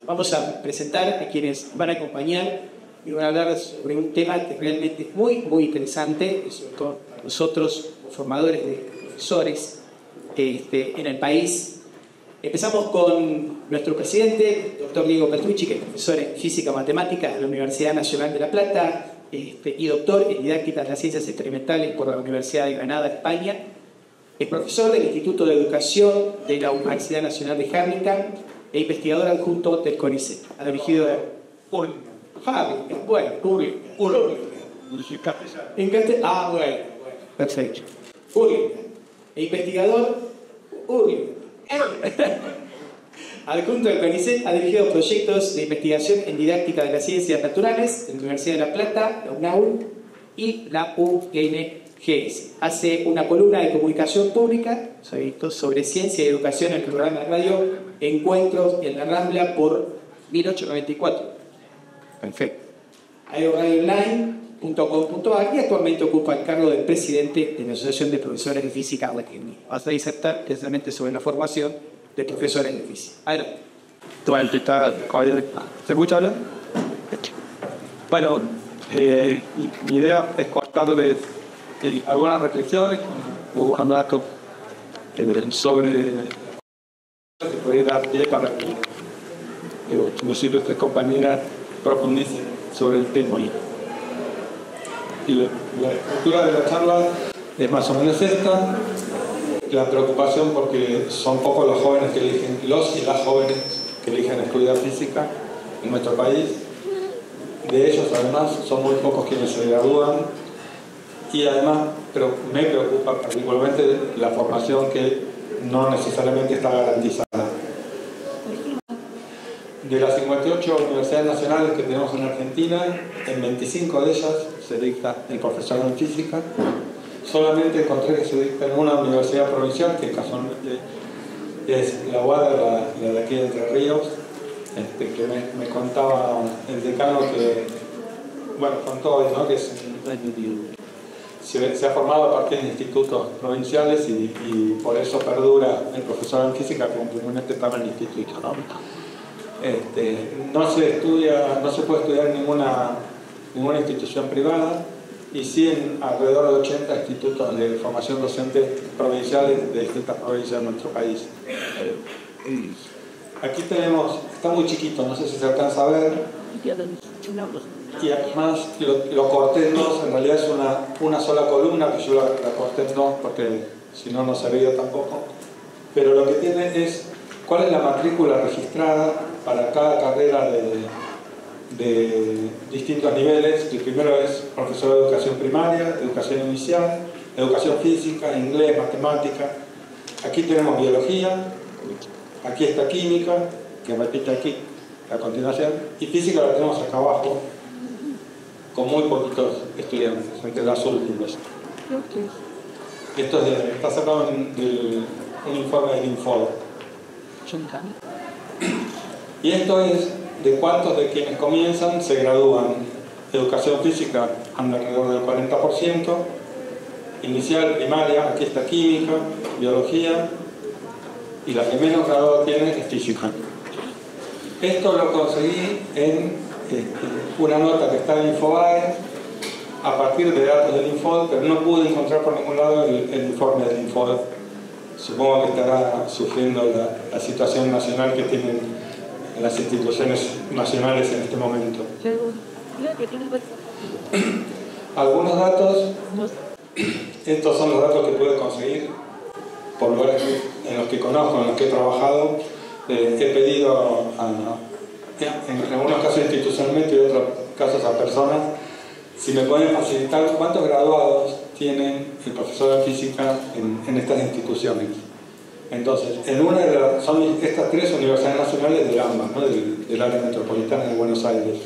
Vamos a presentar a quienes van a acompañar y van a hablar sobre un tema que realmente es muy interesante, sobre todo para nosotros, formadores de profesores en el país. Empezamos con nuestro presidente, doctor Diego Petrucci, que es profesor en Física y Matemáticas de la Universidad Nacional de La Plata y doctor en Didáctica de las Ciencias Experimentales por la Universidad de Granada, España. Es profesor del Instituto de Educación de la Universidad Nacional de Hamilton e investigador adjunto del CONICET. Ha dirigido bueno, perfecto. E investigador adjunto del CONICET, ha dirigido proyectos de investigación en didáctica de las ciencias naturales en la Universidad de La Plata, la UNAUL y la UNGS. Hace una columna de comunicación pública sobre ciencia y educación en el programa de radio Encuentros en la Rambla por 1894. Perfecto. aeroradioonline.com.ar y actualmente ocupa el cargo del presidente de la Asociación de Profesores de Física de Argentina. Vas a disertar precisamente sobre la formación de profesores de física. Adelante. ¿Se escucha hablar? Bueno, mi idea es contarles algunas reflexiones o datos sobre que puede dar pie para que los ilustres compañeras profundicen sobre el tema. Y la estructura de la charla es más o menos esta. La preocupación porque son pocos los jóvenes que eligen, los y las jóvenes que eligen estudiar física en nuestro país. De ellos, además, son muy pocos quienes se gradúan. Y además, pero me preocupa particularmente la formación que no necesariamente está garantizada. De las 58 universidades nacionales que tenemos en Argentina, en 25 de ellas se dicta el profesorado en física. Solamente encontré que se dicta en una universidad provincial, que casualmente es la UADA, la de aquí de Entre Ríos, que me contaba el decano que, bueno, contó hoy, ¿no? Que se ha formado a partir de institutos provinciales y por eso perdura el profesorado en física, como comúnmente estaba en el instituto, ¿no? No se puede estudiar en ninguna institución privada, y sí en alrededor de 80 institutos de formación docente provinciales de distintas provincias de nuestro país. Aquí tenemos, está muy chiquito, no sé si se alcanza a ver, y además lo corté en dos, en realidad es una sola columna, que yo la corté en dos porque si no, no se veía tampoco, pero lo que tiene es cuál es la matrícula registrada para cada carrera de distintos niveles. El primero es profesor de educación primaria, educación inicial, educación física, inglés, matemática. Aquí tenemos biología, aquí está química, que repite aquí a continuación, y física la tenemos acá abajo, con muy poquitos estudiantes, entre las últimas. Esto está sacado en un informe del Infod. Y esto es de cuántos de quienes comienzan se gradúan. Educación física anda alrededor del 40%, inicial, primaria, aquí está química, biología, y la que menos graduado tiene es física. Esto lo conseguí en una nota que está en Infobae a partir de datos del Infod, pero no pude encontrar por ningún lado el informe del Infod. Supongo que estará sufriendo la situación nacional que tienen las instituciones nacionales en este momento. Algunos datos, estos son los datos que pude conseguir por lugares en los que conozco, en los que he trabajado. He pedido, en algunos casos institucionalmente y en otros casos a personas, si me pueden facilitar cuántos graduados tiene el profesor de física en estas instituciones. Entonces, son estas tres universidades nacionales de ambas, ¿no? del área metropolitana de Buenos Aires.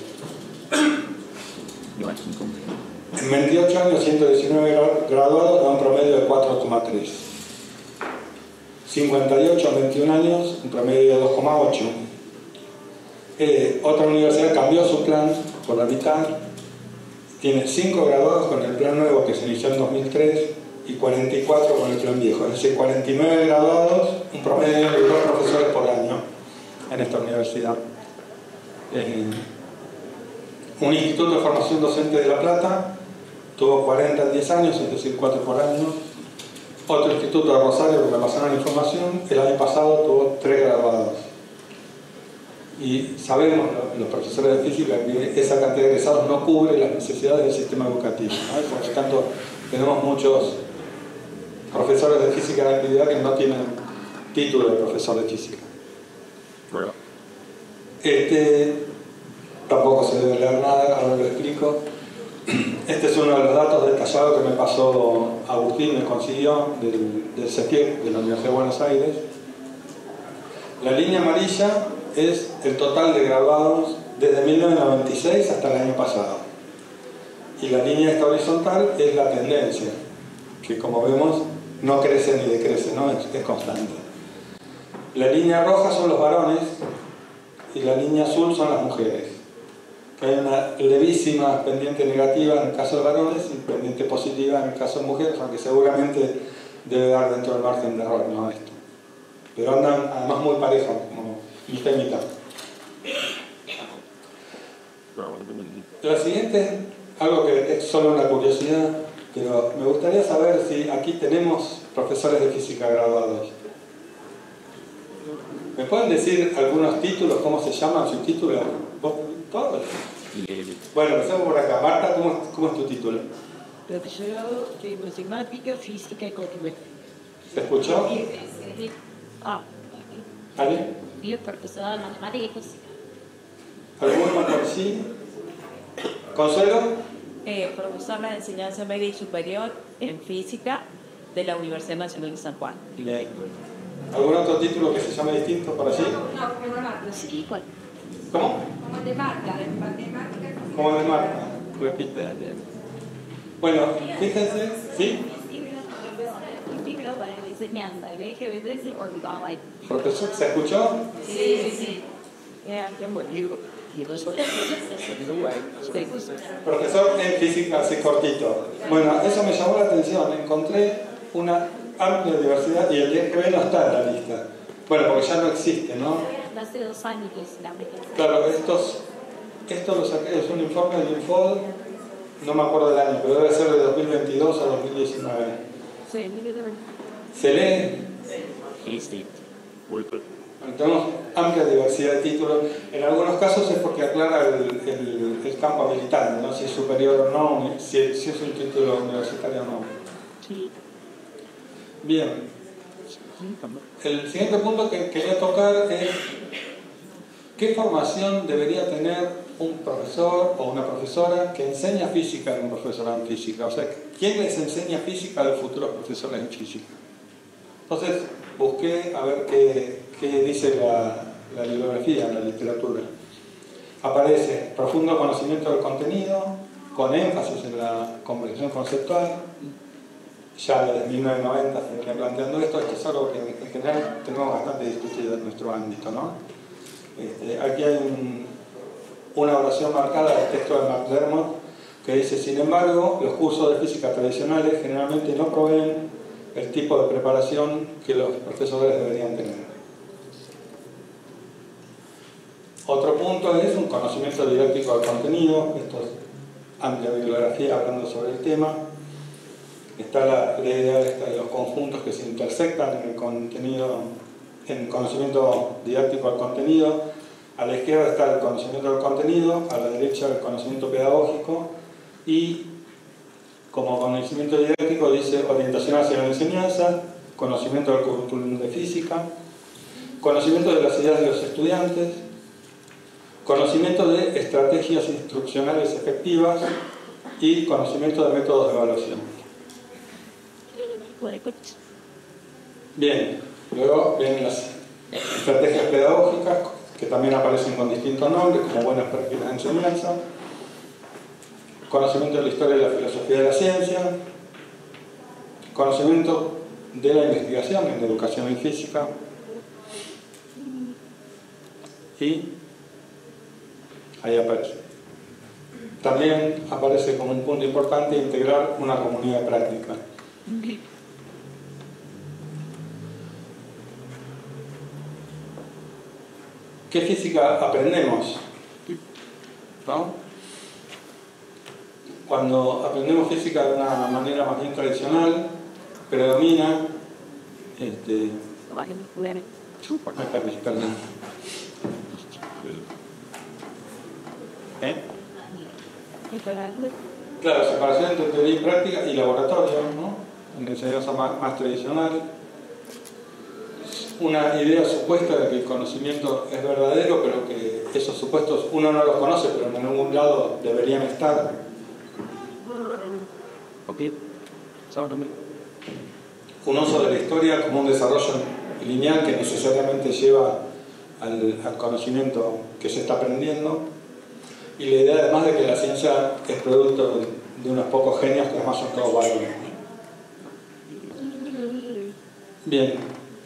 En 28 años, 119 graduados, da un promedio de 4,3. 58 en 21 años, un promedio de 2,8. Otra universidad cambió su plan por la mitad. Tiene 5 graduados con el plan nuevo que se inició en 2003 y 44 con el plan viejo. Es decir, 49 graduados, un promedio de 2 profesores por año en esta universidad. Un instituto de formación docente de La Plata tuvo 40 en 10 años, es decir, 4 por año. Otro instituto de Rosario, que me pasaron la información, el año pasado tuvo 3 graduados. Y sabemos, los profesores de física, que esa cantidad de egresados no cubre las necesidades del sistema educativo, ¿no? Por lo tanto, tenemos muchos profesores de física en la actividad que no tienen título de profesor de física. Tampoco se debe leer nada, ahora lo explico. Este es uno de los datos detallados que me pasó Agustín, me consiguió del CETIEC, de la Universidad de Buenos Aires. La línea amarilla es el total de graduados desde 1996 hasta el año pasado. Y la línea esta horizontal es la tendencia, que como vemos no crece ni decrece, ¿no? Es constante. La línea roja son los varones y la línea azul son las mujeres. Hay una levísima pendiente negativa en el caso de varones y pendiente positiva en el caso de mujeres, aunque seguramente debe dar dentro del margen de error, ¿no? Esto. Pero andan además muy parejos, como mitad y mitad. La siguiente, algo que es solo una curiosidad, pero me gustaría saber si aquí tenemos profesores de física graduados. ¿Me pueden decir algunos títulos, cómo se llaman sus títulos? ¿Todos? Bueno, empezamos por acá. Marta, ¿cómo es tu título? Profesor de matemática, física y economía. ¿Se escuchó? ¿Alguien? Yo profesor de matemática y física. ¿Alguno más por sí? ¿Consuelo? Profesora de enseñanza media y superior en física de la Universidad Nacional de San Juan. ¿Algún otro título que se llame distinto por allí? No, sí, ¿cuál? ¿Cómo? Como de Marta. Como de Marta. Bueno, fíjense, ¿sí? ¿Profesor, se escuchó? Sí. Profesor en física, así cortito. Bueno, eso me llamó la atención. Encontré una amplia diversidad y el IGB no está en la lista. Bueno, porque ya no existe, ¿no? Hace 2 años que es la Claro, esto lo saqué, es un informe del Infod, no me acuerdo del año, pero debe ser de 2022 a 2019. Sí, ¿Se lee? sí. Bueno, tenemos amplia diversidad de títulos. En algunos casos es porque aclara el campo habilitante, ¿no? Si es superior o no, si es un título universitario o no. Sí. Bien. El siguiente punto que quería tocar es ¿qué formación debería tener un profesor o una profesora que enseña física en un profesorado en física? O sea, ¿quién les enseña física a los futuros profesores en física? Entonces busqué a ver qué dice la bibliografía, la literatura. Aparece profundo conocimiento del contenido, con énfasis en la comprensión conceptual. Ya desde 1990 se venía planteando esto es algo que en general tenemos bastante discutido en nuestro ámbito, ¿no? Aquí hay una oración marcada del texto de McDermott que dice: sin embargo, los cursos de física tradicionales generalmente no proveen el tipo de preparación que los profesores deberían tener. Otro punto es un conocimiento didáctico del contenido. Esto es amplia bibliografía hablando sobre el tema. Está la idea de los conjuntos que se intersectan en el contenido, en el conocimiento didáctico del contenido. A la izquierda está el conocimiento del contenido, a la derecha el conocimiento pedagógico y como conocimiento didáctico dice orientación hacia la enseñanza, conocimiento del currículum de física, conocimiento de las ideas de los estudiantes, conocimiento de estrategias instruccionales efectivas y conocimiento de métodos de evaluación. Bien, luego vienen las estrategias pedagógicas que también aparecen con distintos nombres, como buenas prácticas de enseñanza, conocimiento de la historia y la filosofía de la ciencia, conocimiento de la investigación en educación y física, y ahí aparece. También aparece como un punto importante integrar una comunidad práctica. ¿Qué física aprendemos ¿no? Cuando aprendemos física de una manera más bien tradicional, predomina claro, separación entre teoría y práctica y laboratorio, ¿no? En la enseñanza más tradicional. Una idea supuesta de que el conocimiento es verdadero, pero que esos supuestos uno no los conoce, pero en algún lado deberían estar. Un uso de la historia como un desarrollo lineal que necesariamente lleva al conocimiento que se está aprendiendo, y la idea además de que la ciencia es producto de unos pocos genios que además son todos valores. Bien,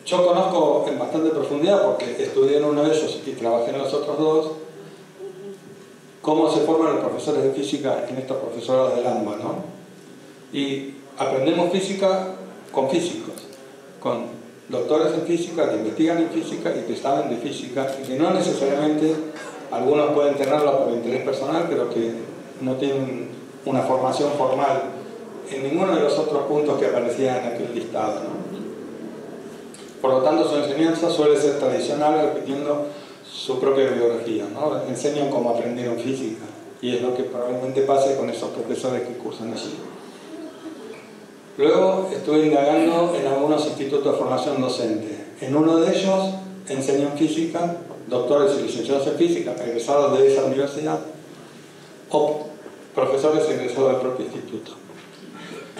yo conozco en bastante profundidad, porque estudié en uno de ellos y trabajé en los otros dos, cómo se forman los profesores de física en estos profesorados del AMBA, ¿no? Y aprendemos física con físicos, con doctores en física que investigan en física y que saben de física, y que no necesariamente, algunos pueden tenerlo por interés personal, pero que no tienen una formación formal en ninguno de los otros puntos que aparecían en aquel listado, ¿no? Por lo tanto, su enseñanza suele ser tradicional, repitiendo su propia biografía, ¿no? Enseñan cómo aprendieron física, y es lo que probablemente pase con esos profesores que cursan allí. Luego estuve indagando en algunos institutos de formación docente. En uno de ellos enseñan física, doctores y licenciados en física, egresados de esa universidad, o profesores egresados del propio instituto.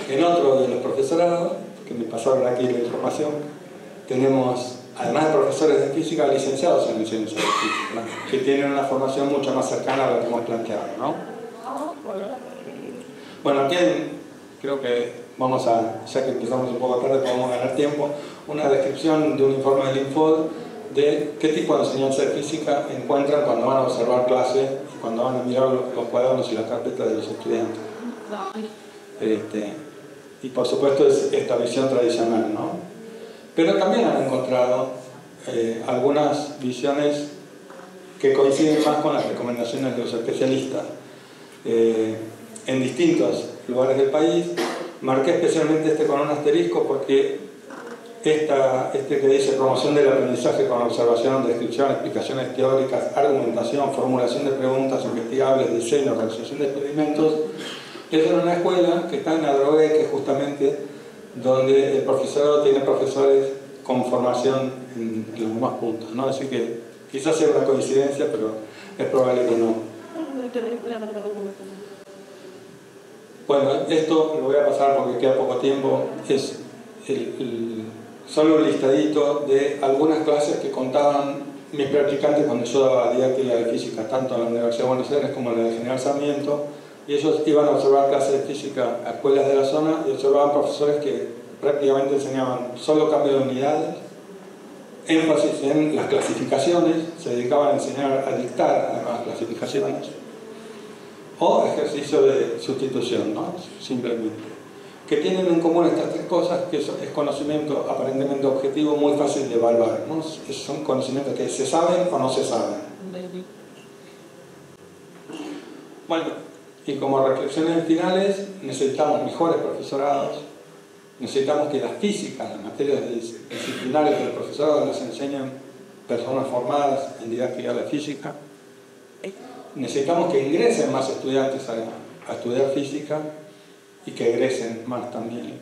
En otro de los profesorados, que me pasaron aquí la información, tenemos, además de profesores de física, licenciados en ciencias de física, que tienen una formación mucho más cercana a la que hemos planteado, ¿no? Bueno, aquí creo que vamos a, ya que empezamos un poco tarde, podemos ganar tiempo, una descripción de un informe del Infod de qué tipo de enseñanza de física encuentran cuando van a observar clase y cuando van a mirar los cuadernos y las carpetas de los estudiantes. Y por supuesto es esta visión tradicional, ¿no? Pero también han encontrado algunas visiones que coinciden más con las recomendaciones de los especialistas. En distintos lugares del país, marqué especialmente este con un asterisco porque este que dice promoción del aprendizaje con observación, descripción, explicaciones teóricas, argumentación, formulación de preguntas investigables, diseño, realización de experimentos, es en una escuela que está en Adrogué, que es justamente donde el profesorado tiene profesores con formación en los demás puntos, ¿no? Así que quizás sea una coincidencia, pero es probable que no. Bueno, esto lo voy a pasar porque queda poco tiempo. Es solo un listadito de algunas clases que contaban mis practicantes cuando yo daba didáctica de física, tanto en la Universidad de Buenos Aires como en la de General Sarmiento, y ellos iban a observar clases de física a escuelas de la zona y observaban profesores que prácticamente enseñaban solo cambio de unidades, énfasis en las clasificaciones, se dedicaban a enseñar, a dictar además clasificaciones, o ejercicio de sustitución, ¿no? Simplemente. Que tienen en común estas tres cosas, que es conocimiento aparentemente objetivo, muy fácil de evaluar, ¿no? Son conocimientos que se saben o no se saben. Bueno, y como reflexiones finales, necesitamos mejores profesorados, necesitamos que las físicas, las materias disciplinares del profesorado las enseñen personas formadas en didáctica de la física. Necesitamos que ingresen más estudiantes a estudiar física y que egresen más también.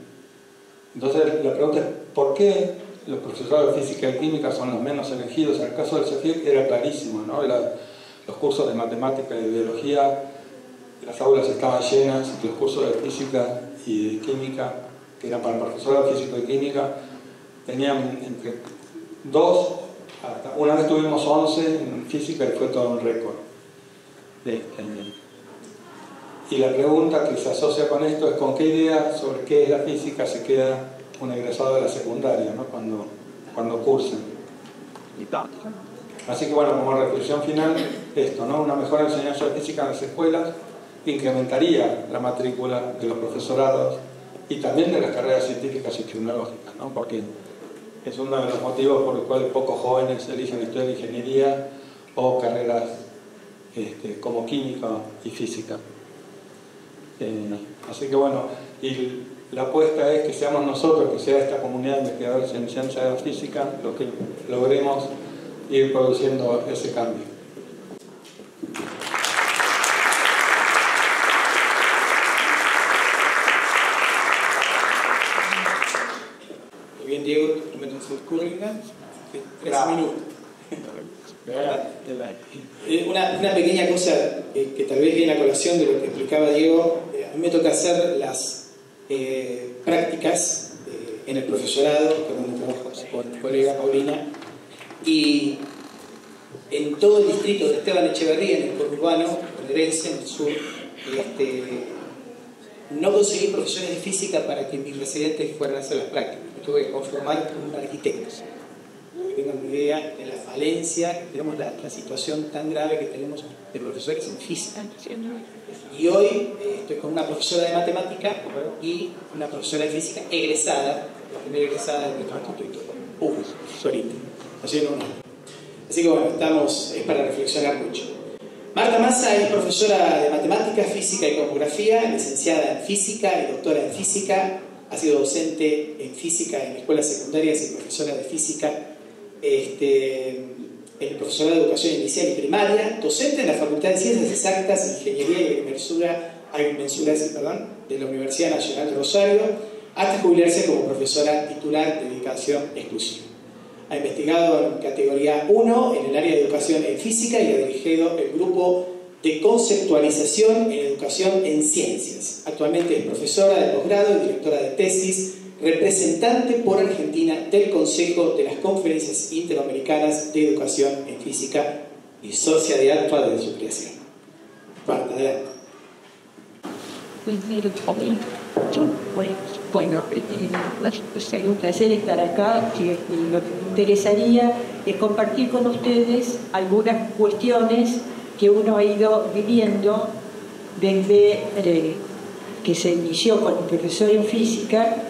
Entonces la pregunta es, ¿por qué los profesorados de física y química son los menos elegidos? En el caso del CEFIC era clarísimo, ¿no? Los cursos de matemática y de biología, las aulas estaban llenas, los cursos de física y de química, que eran para el profesorado físico y química, tenían entre 2, hasta una vez tuvimos 11 en física y fue todo un récord. Y la pregunta que se asocia con esto es con qué idea sobre qué es la física se queda un egresado de la secundaria, ¿no? cuando cursen. Así que bueno, como reflexión final, esto, ¿no? Una mejor enseñanza de física en las escuelas incrementaría la matrícula de los profesorados y también de las carreras científicas y tecnológicas, ¿no? Porque es uno de los motivos por los cuales pocos jóvenes eligen estudiar ingeniería o carreras como química y física. Así que bueno, y la apuesta es que seamos nosotros, que sea esta comunidad de investigadores en ciencia de la física, lo que logremos ir produciendo ese cambio. Muy bien, Diego, tu presentación pública, 3 minutos. Una pequeña cosa que tal vez viene a colación de lo que explicaba Diego. A mí me toca hacer las prácticas en el profesorado, donde trabajo con mi colega Paulina, y en todo el distrito de Esteban Echeverría, en el conurbano bonaerense, en el sur, no conseguí profesores de física para que mis residentes fueran a hacer las prácticas. Me tuve que conformar con un arquitecto. Que tengan una idea de la falencia que tenemos, la situación tan grave que tenemos de profesores en física. Y hoy estoy con una profesora de matemática y una profesora de física egresada, la primera egresada de nuestro instituto. Solita, haciendo un año. Así que bueno, es para reflexionar mucho. Marta Massa es profesora de matemáticas, física y topografía, licenciada en física y doctora en física. Ha sido docente en física en escuelas secundarias y profesora de física el profesorado de educación inicial y primaria, docente en la Facultad de Ciencias Exactas, Ingeniería y Agrimensura de la Universidad Nacional de Rosario, hasta jubilarse como profesora titular de dedicación exclusiva. Ha investigado en categoría 1 en el área de educación en física y ha dirigido el grupo de conceptualización en educación en ciencias. Actualmente es profesora de posgrado y directora de tesis, representante por Argentina del Consejo de las Conferencias Interamericanas de Educación en Física y socia de ACTUA desde su creación. Marta, adelante. Bueno, es un placer estar acá. Lo que me interesaría es compartir con ustedes algunas cuestiones que uno ha ido viviendo desde que se inició con el profesor en física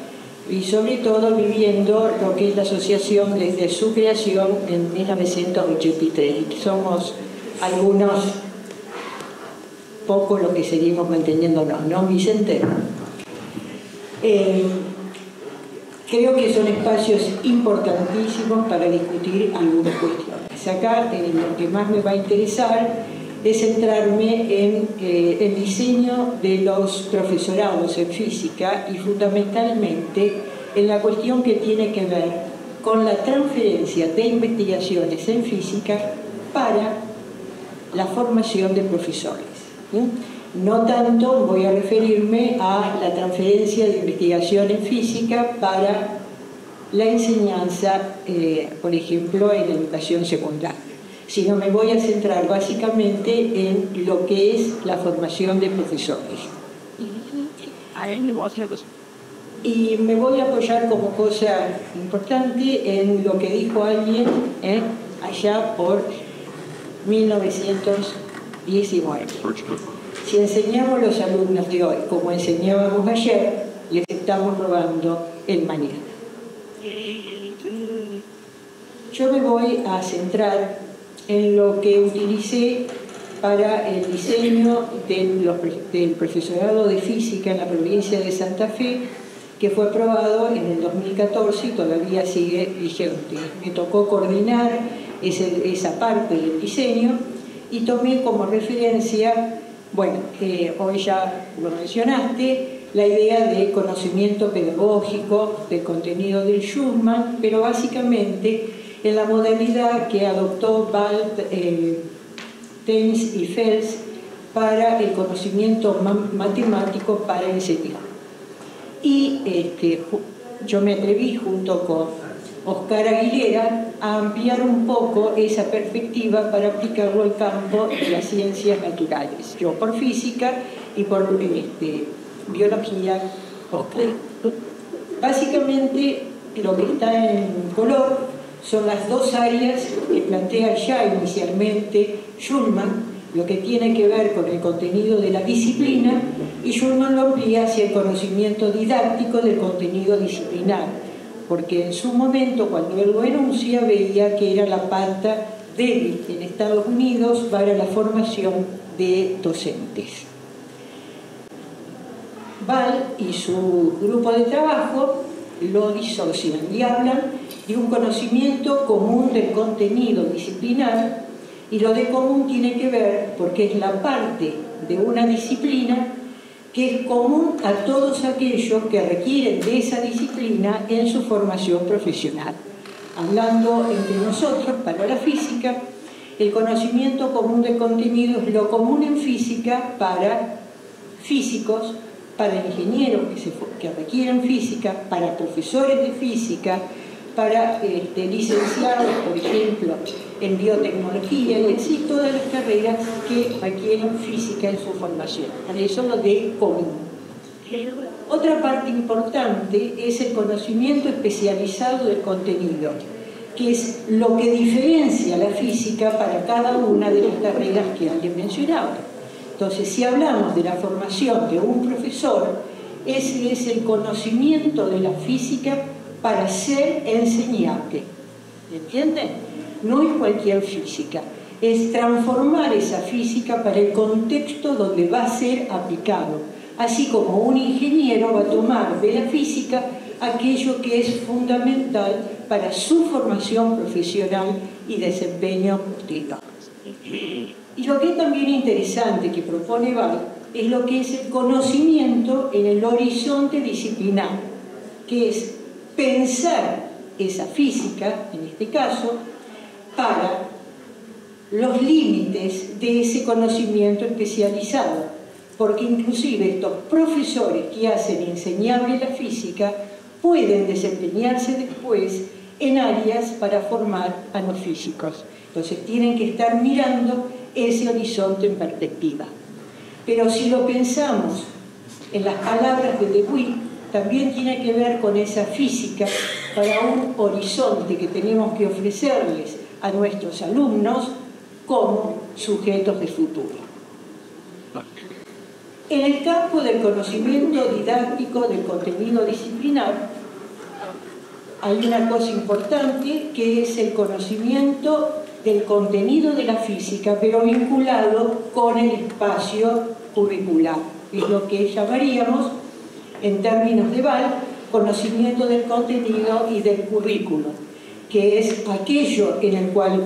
y sobre todo viviendo lo que es la asociación desde su creación en 1983. Somos algunos pocos los que seguimos manteniéndonos, ¿no, Vicente? Creo que son espacios importantísimos para discutir algunas cuestiones. Acá lo que más me va a interesar es centrarme en el diseño de los profesorados en física y fundamentalmente en la cuestión que tiene que ver con la transferencia de investigaciones en física para la formación de profesores. No tanto voy a referirme a la transferencia de investigación en física para la enseñanza, por ejemplo, en la educación secundaria, sino me voy a centrar básicamente en lo que es la formación de profesores. Y me voy a apoyar como cosa importante en lo que dijo alguien allá por 1919. Si enseñamos a los alumnos de hoy como enseñábamos ayer, les estamos robando el mañana. Yo me voy a centrar en lo que utilicé para el diseño del profesorado de física en la provincia de Santa Fe, que fue aprobado en el 2014 y todavía sigue vigente. Me tocó coordinar esa parte del diseño y tomé como referencia, bueno, hoy ya lo mencionaste, la idea de conocimiento pedagógico del contenido del Schulman, pero básicamente en la modalidad que adoptó Wald, Thames y Fels para el conocimiento matemático para enseñar. Y yo me atreví junto con Oscar Aguilera a ampliar un poco esa perspectiva para aplicarlo al campo de las ciencias naturales. Yo por física y por biología. Básicamente lo que está en color son las dos áreas que plantea ya inicialmente Schulman, lo que tiene que ver con el contenido de la disciplina, y Schulman lo amplía hacia el conocimiento didáctico del contenido disciplinar, porque en su momento, cuando él lo enuncia, veía que era la pata débil en Estados Unidos para la formación de docentes. Ball y su grupo de trabajo lo disocian y hablan de un conocimiento común del contenido disciplinar, y lo de común tiene que ver porque es la parte de una disciplina que es común a todos aquellos que requieren de esa disciplina en su formación profesional. Hablando entre nosotros, para la física, el conocimiento común del contenido es lo común en física para físicos, para ingenieros que requieren física, para profesores de física, para licenciados, por ejemplo, en biotecnología, y así todas las carreras que requieren física en su formación. Eso es lo de común. Otra parte importante es el conocimiento especializado del contenido, que es lo que diferencia la física para cada una de las carreras que alguien mencionaba. Entonces, si hablamos de la formación de un profesor, ese es el conocimiento de la física para ser enseñable. ¿Entienden? No es cualquier física, es transformar esa física para el contexto donde va a ser aplicado. Así como un ingeniero va a tomar de la física aquello que es fundamental para su formación profesional y desempeño posterior. Y lo que es también interesante que propone Ball es lo que es el conocimiento en el horizonte disciplinar, que es pensar esa física, en este caso, para los límites de ese conocimiento especializado, porque inclusive estos profesores que hacen enseñable la física pueden desempeñarse después en áreas para formar a los físicos. Entonces tienen que estar mirando ese horizonte en perspectiva. Pero si lo pensamos en las palabras de De Witt, también tiene que ver con esa física para un horizonte que tenemos que ofrecerles a nuestros alumnos como sujetos de futuro. En el campo del conocimiento didáctico del contenido disciplinar hay una cosa importante que es el conocimiento del contenido de la física, pero vinculado con el espacio curricular. Es lo que llamaríamos, en términos de Ball, conocimiento del contenido y del currículo, que es aquello en el cual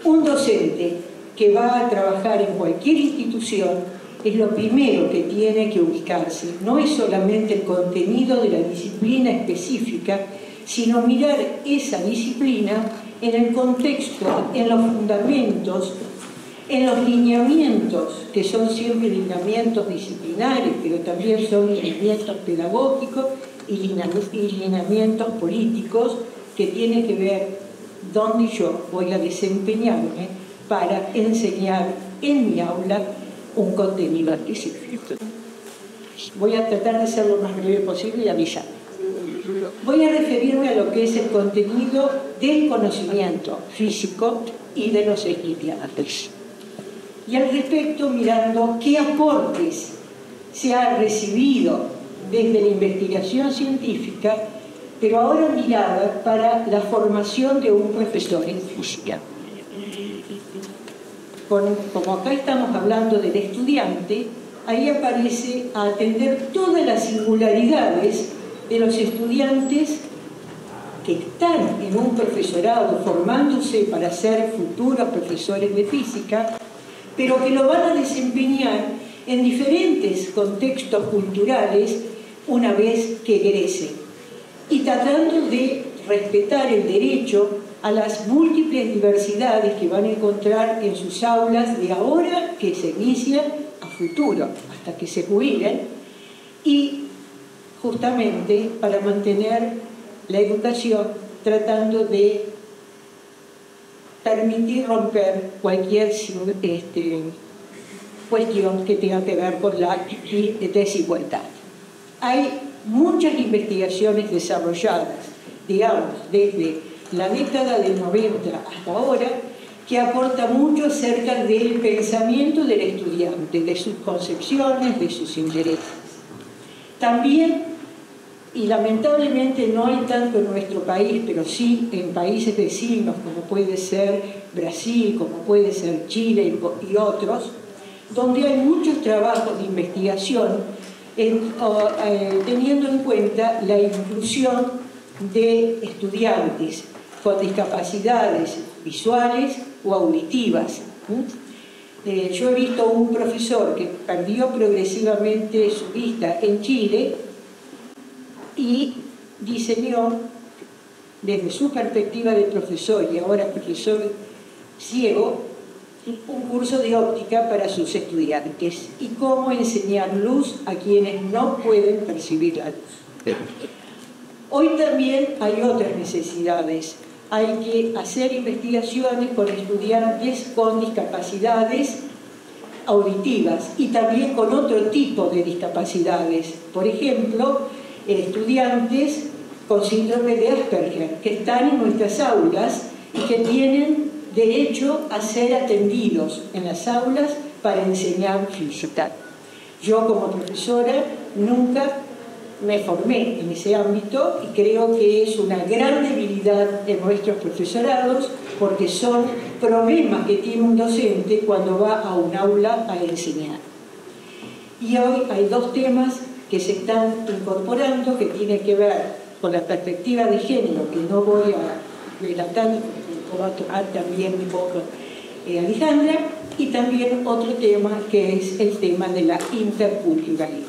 un docente que va a trabajar en cualquier institución es lo primero que tiene que ubicarse. No es solamente el contenido de la disciplina específica, sino mirar esa disciplina en el contexto, en los fundamentos, en los lineamientos, que son siempre lineamientos disciplinares, pero también son lineamientos pedagógicos y lineamientos políticos, que tienen que ver dónde yo voy a desempeñarme para enseñar en mi aula un contenido específico. Voy a tratar de ser lo más breve posible y avisar. Voy a referirme a lo que es el contenido del conocimiento físico y de los estudiantes. Y al respecto, mirando qué aportes se han recibido desde la investigación científica, pero ahora mirada para la formación de un profesor en física. Como acá estamos hablando del estudiante, ahí aparece a atender todas las singularidades de los estudiantes que están en un profesorado formándose para ser futuros profesores de física, pero que lo van a desempeñar en diferentes contextos culturales una vez que egresen, y tratando de respetar el derecho a las múltiples diversidades que van a encontrar en sus aulas de ahora que se inician a futuro, hasta que se jubilen, y justamente para mantener la educación, tratando de permitir romper cualquier cuestión que tenga que ver con la desigualdad. Hay muchas investigaciones desarrolladas, digamos, desde la década del 90 hasta ahora, que aporta mucho acerca del pensamiento del estudiante, de sus concepciones, de sus intereses. También y lamentablemente no hay tanto en nuestro país, pero sí en países vecinos como puede ser Brasil, como puede ser Chile y otros, donde hay muchos trabajos de investigación teniendo en cuenta la inclusión de estudiantes con discapacidades visuales o auditivas. Yo he visto un profesor que perdió progresivamente su vista en Chile y diseñó desde su perspectiva de profesor y ahora profesor ciego un curso de óptica para sus estudiantes y cómo enseñar luz a quienes no pueden percibir la luz. Hoy también hay otras necesidades. Hay que hacer investigaciones con estudiantes con discapacidades auditivas y también con otro tipo de discapacidades. Por ejemplo, estudiantes con síndrome de Asperger que están en nuestras aulas y que tienen derecho a ser atendidos en las aulas para enseñar física. Yo como profesora nunca me formé en ese ámbito y creo que es una gran debilidad de nuestros profesorados porque son problemas que tiene un docente cuando va a un aula a enseñar. Y hoy hay dos temas que se están incorporando que tienen que ver con la perspectiva de género, que no voy a relatar, va a tomar también un poco Alejandra, y también otro tema que es el tema de la interculturalidad.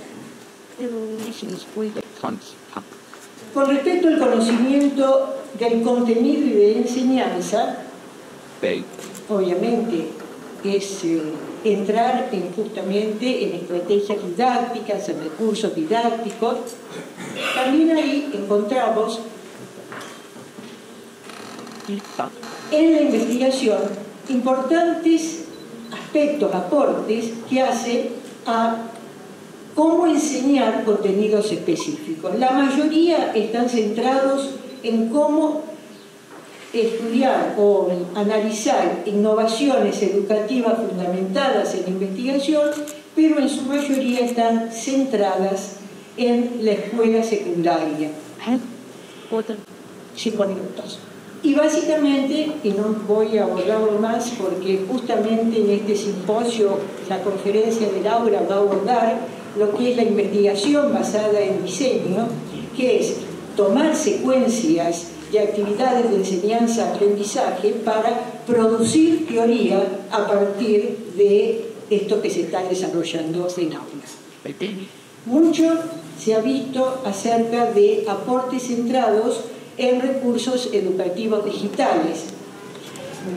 Con respecto al conocimiento del contenido y de enseñanza, obviamente es entrar justamente en estrategias didácticas, en recursos didácticos. También ahí encontramos en la investigación importantes aspectos, aportes que hace a cómo enseñar contenidos específicos. La mayoría están centrados en cómo estudiar o analizar innovaciones educativas fundamentadas en la investigación, pero en su mayoría están centradas en la escuela secundaria. 5 minutos. Y básicamente, y no voy a abordarlo más porque justamente en este simposio la conferencia de Laura va a abordar lo que es la investigación basada en diseño, que es tomar secuencias de actividades de enseñanza-aprendizaje para producir teoría a partir de esto que se está desarrollando en aulas. Mucho se ha visto acerca de aportes centrados en recursos educativos digitales,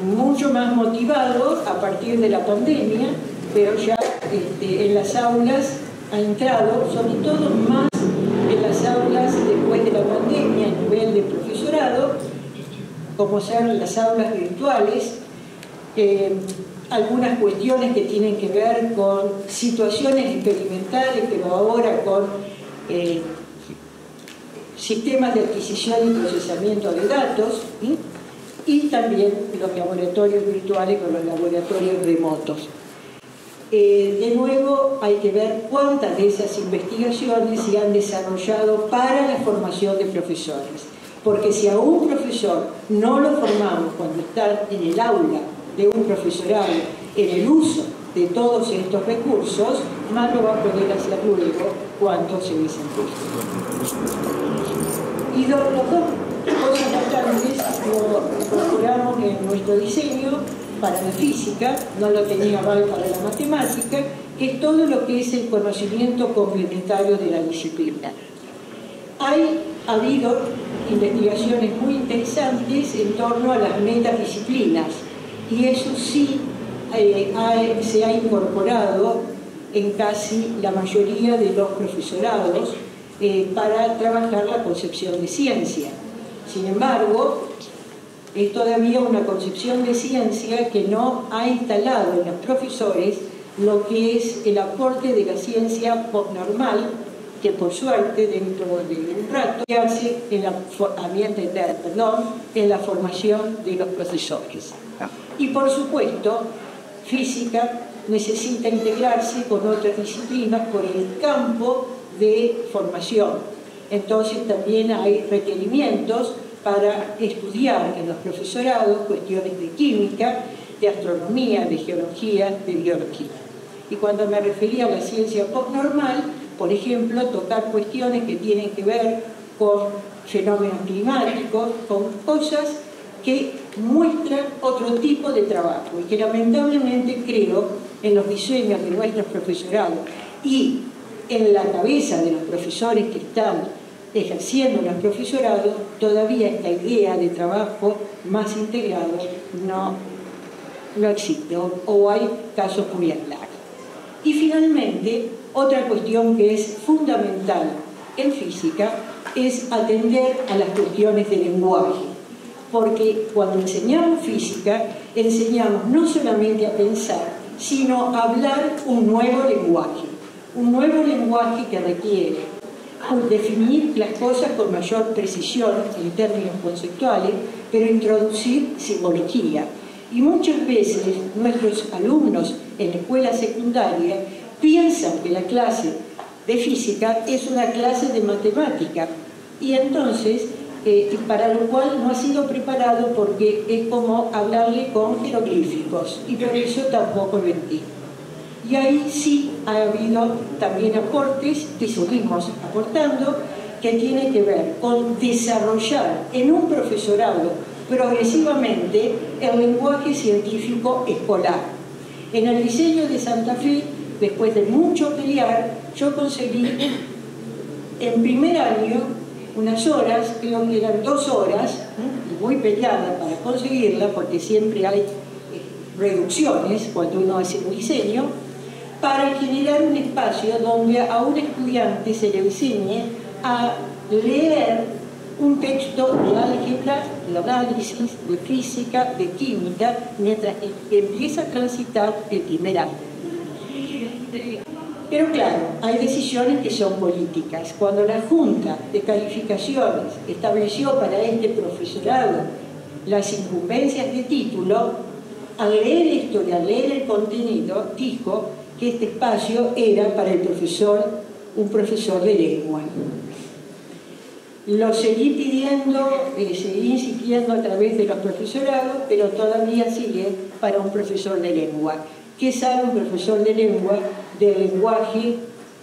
mucho más motivado a partir de la pandemia, pero ya en las aulas ha entrado, sobre todo más en las aulas después de la pandemia a nivel de profesorado, como sean las aulas virtuales, algunas cuestiones que tienen que ver con situaciones experimentales, pero ahora con sistemas de adquisición y procesamiento de datos, y también los laboratorios virtuales con los laboratorios remotos. De nuevo, hay que ver cuántas de esas investigaciones se han desarrollado para la formación de profesores. Porque si a un profesor no lo formamos cuando está en el aula de un profesorado, en el uso de todos estos recursos, más lo va a poder hacer luego cuando se desempeñe. Y las dos cosas importantes lo incorporamos en nuestro diseño para la física, no lo tenía mal para la matemática, que es todo lo que es el conocimiento complementario de la disciplina. Ha habido investigaciones muy interesantes en torno a las metadisciplinas, y eso sí se ha incorporado en casi la mayoría de los profesorados para trabajar la concepción de ciencia. Sin embargo, es todavía una concepción de ciencia que no ha instalado en los profesores lo que es el aporte de la ciencia postnormal, que por suerte dentro de un rato se hace en la formación de los profesores. Y por supuesto, física necesita integrarse con otras disciplinas por el campo de formación. Entonces también hay requerimientos para estudiar en los profesorados cuestiones de química, de astronomía, de geología, de biología. Y cuando me refería a la ciencia postnormal, por ejemplo, tocar cuestiones que tienen que ver con fenómenos climáticos, con cosas que muestran otro tipo de trabajo y que lamentablemente creo en los diseños de nuestros profesorados y en la cabeza de los profesores que están ejerciendo los profesorados, todavía esta idea de trabajo más integrado no existe, o hay casos muy aislados. Y finalmente, otra cuestión que es fundamental en física es atender a las cuestiones de lenguaje, porque cuando enseñamos física, enseñamos no solamente a pensar, sino a hablar un nuevo lenguaje que requiere definir las cosas con mayor precisión en términos conceptuales, pero introducir simbología. Y muchas veces nuestros alumnos en la escuela secundaria piensan que la clase de física es una clase de matemática y entonces para lo cual no ha sido preparado porque es como hablarle con jeroglíficos y por eso tampoco lo entiende. Y ahí sí ha habido también aportes que seguimos aportando que tiene que ver con desarrollar en un profesorado progresivamente el lenguaje científico escolar. En el diseño de Santa Fe, después de mucho pelear, yo conseguí en primer año unas horas, creo que eran 2 horas, y muy peleada para conseguirla, porque siempre hay reducciones cuando uno hace un diseño, para generar un espacio donde a un estudiante se le enseñe a leer un texto de álgebra, de análisis, de física, de química, mientras empieza a transitar el primer año. Pero claro, hay decisiones que son políticas. Cuando la Junta de Calificaciones estableció para este profesorado las incumbencias de título, al leer esto y al leer el contenido, dijo que este espacio era para el profesor, un profesor de lengua. Lo seguí pidiendo, seguí insistiendo a través de los profesorados, pero todavía sigue para un profesor de lengua. ¿Qué sabe un profesor de lengua del lenguaje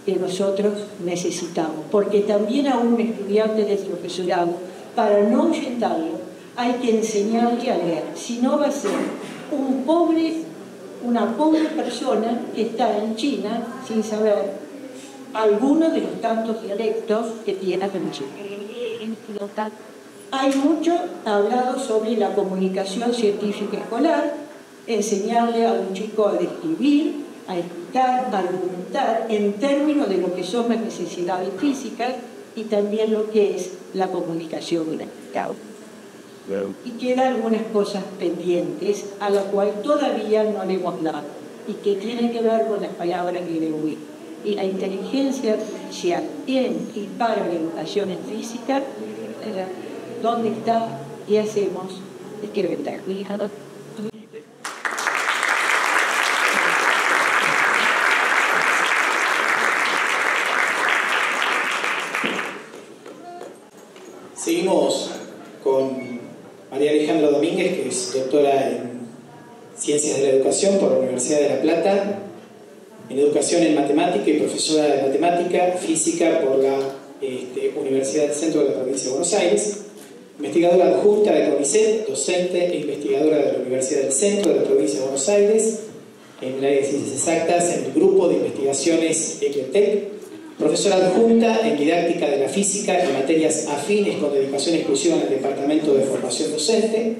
que nosotros necesitamos? Porque también a un estudiante de profesorado, para no ahuyentarlo, hay que enseñarle a leer. Si no, va a ser una pobre persona que está en China sin saber algunos de los tantos dialectos que tiene en China. Hay mucho hablado sobre la comunicación científica escolar, enseñarle a un chico a describir, a explicar, a argumentar en términos de lo que son las necesidades físicas y también lo que es la comunicación gramatical. Y quedan algunas cosas pendientes a las cuales todavía no le hemos dado y que tienen que ver con las palabras que le oí. Y la inteligencia artificial en y para la educación en física, ¿dónde está? ¿Qué hacemos? Es que vender. Seguimos con María Alejandra Domínguez, que es doctora en Ciencias de la Educación por la Universidad de La Plata, en Educación en Matemática y profesora de Matemática Física por la Universidad del Centro de la Provincia de Buenos Aires, investigadora adjunta de CONICET, docente e investigadora de la Universidad del Centro de la Provincia de Buenos Aires, en el área de Ciencias Exactas, en el Grupo de Investigaciones ECLETEC, profesora adjunta en Didáctica de la Física y materias afines con dedicación exclusiva en el Departamento de Formación Docente,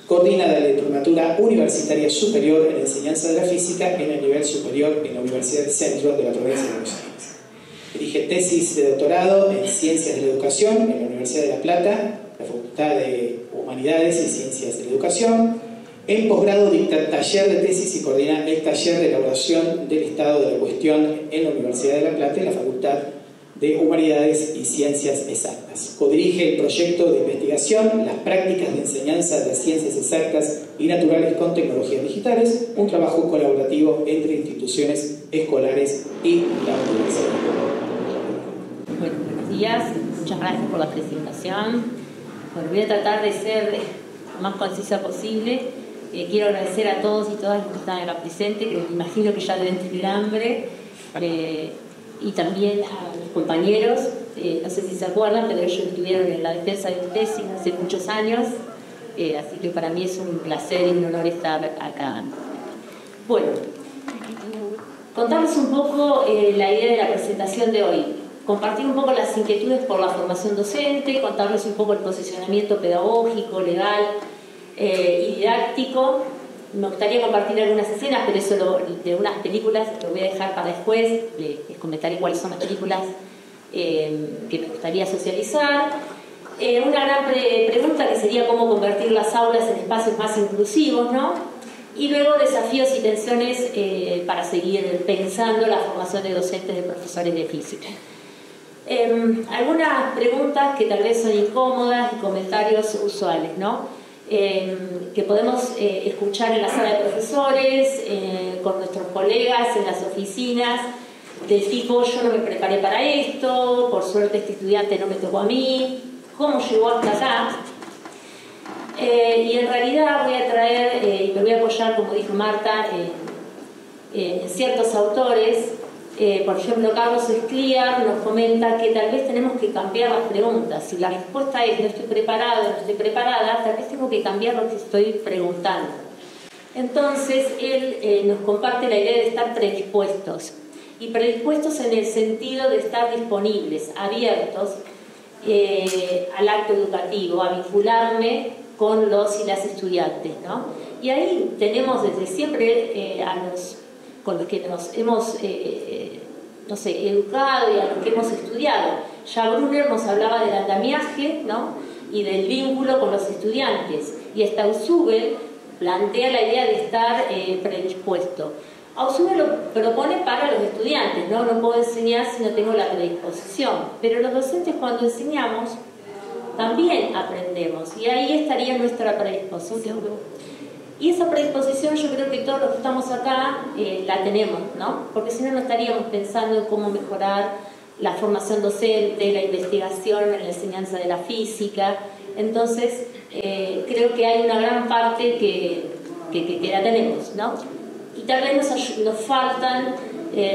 coordina la Diplomatura Universitaria Superior en Enseñanza de la Física en el nivel superior en la Universidad del Centro de la Provincia de Buenos Aires. Dirige tesis de doctorado en Ciencias de la Educación en la Universidad de La Plata, la Facultad de Humanidades y Ciencias de la Educación. En posgrado dicta taller de tesis y coordina el taller de elaboración del estado de la cuestión en la Universidad de La Plata y la Facultad de Humanidades y Ciencias Exactas. Codirige el proyecto de investigación Las prácticas de enseñanza de las ciencias exactas y naturales con tecnologías digitales, un trabajo colaborativo entre instituciones escolares y la universidad. Bueno, buenos días, muchas gracias por la presentación. Bueno, voy a tratar de ser lo más concisa posible. Quiero agradecer a todos y todas los que están acá presentes, que me imagino que ya deben tener hambre, y también a los compañeros. No sé si se acuerdan, pero ellos estuvieron en la defensa de mi tesis hace muchos años, así que para mí es un placer y un honor estar acá. Bueno, contarles un poco la idea de la presentación de hoy. Compartir un poco las inquietudes por la formación docente, contarles un poco el posicionamiento pedagógico, legal y didáctico. Me gustaría compartir algunas escenas, pero eso de unas películas lo voy a dejar para después. Les comentaré cuáles son las películas que me gustaría socializar. Una gran pregunta que sería cómo convertir las aulas en espacios más inclusivos, ¿no? Y luego desafíos y tensiones para seguir pensando la formación de docentes, de profesores de física. Algunas preguntas que tal vez son incómodas y comentarios usuales, ¿no? Que podemos escuchar en la sala de profesores, con nuestros colegas en las oficinas, del tipo: yo no me preparé para esto, por suerte este estudiante no me tocó a mí, ¿cómo llegó hasta acá? Y en realidad voy a traer, y me voy a apoyar, como dijo Marta, en ciertos autores. Por ejemplo, Carlos Escliar nos comenta que tal vez tenemos que cambiar las preguntas. Si la respuesta es no estoy preparado, no estoy preparada, tal vez tengo que cambiar lo que estoy preguntando. Entonces, él nos comparte la idea de estar predispuestos. Y predispuestos en el sentido de estar disponibles, abiertos al acto educativo, a vincularme con los y las estudiantes, ¿no? Y ahí tenemos desde siempre con los que nos hemos educado y a los que hemos estudiado. Ya Brunner nos hablaba del andamiaje, ¿no? Y del vínculo con los estudiantes. Y Stausubel plantea la idea de estar predispuesto. Ausubel lo propone para los estudiantes, ¿no? No puedo enseñar si no tengo la predisposición. Pero los docentes, cuando enseñamos, también aprendemos. Y ahí estaría nuestra predisposición. Y esa predisposición yo creo que todos los que estamos acá la tenemos, ¿no? Porque si no, no estaríamos pensando en cómo mejorar la formación docente, la investigación en la enseñanza de la física. Entonces, creo que hay una gran parte que la tenemos, ¿no? Y tal vez nos faltan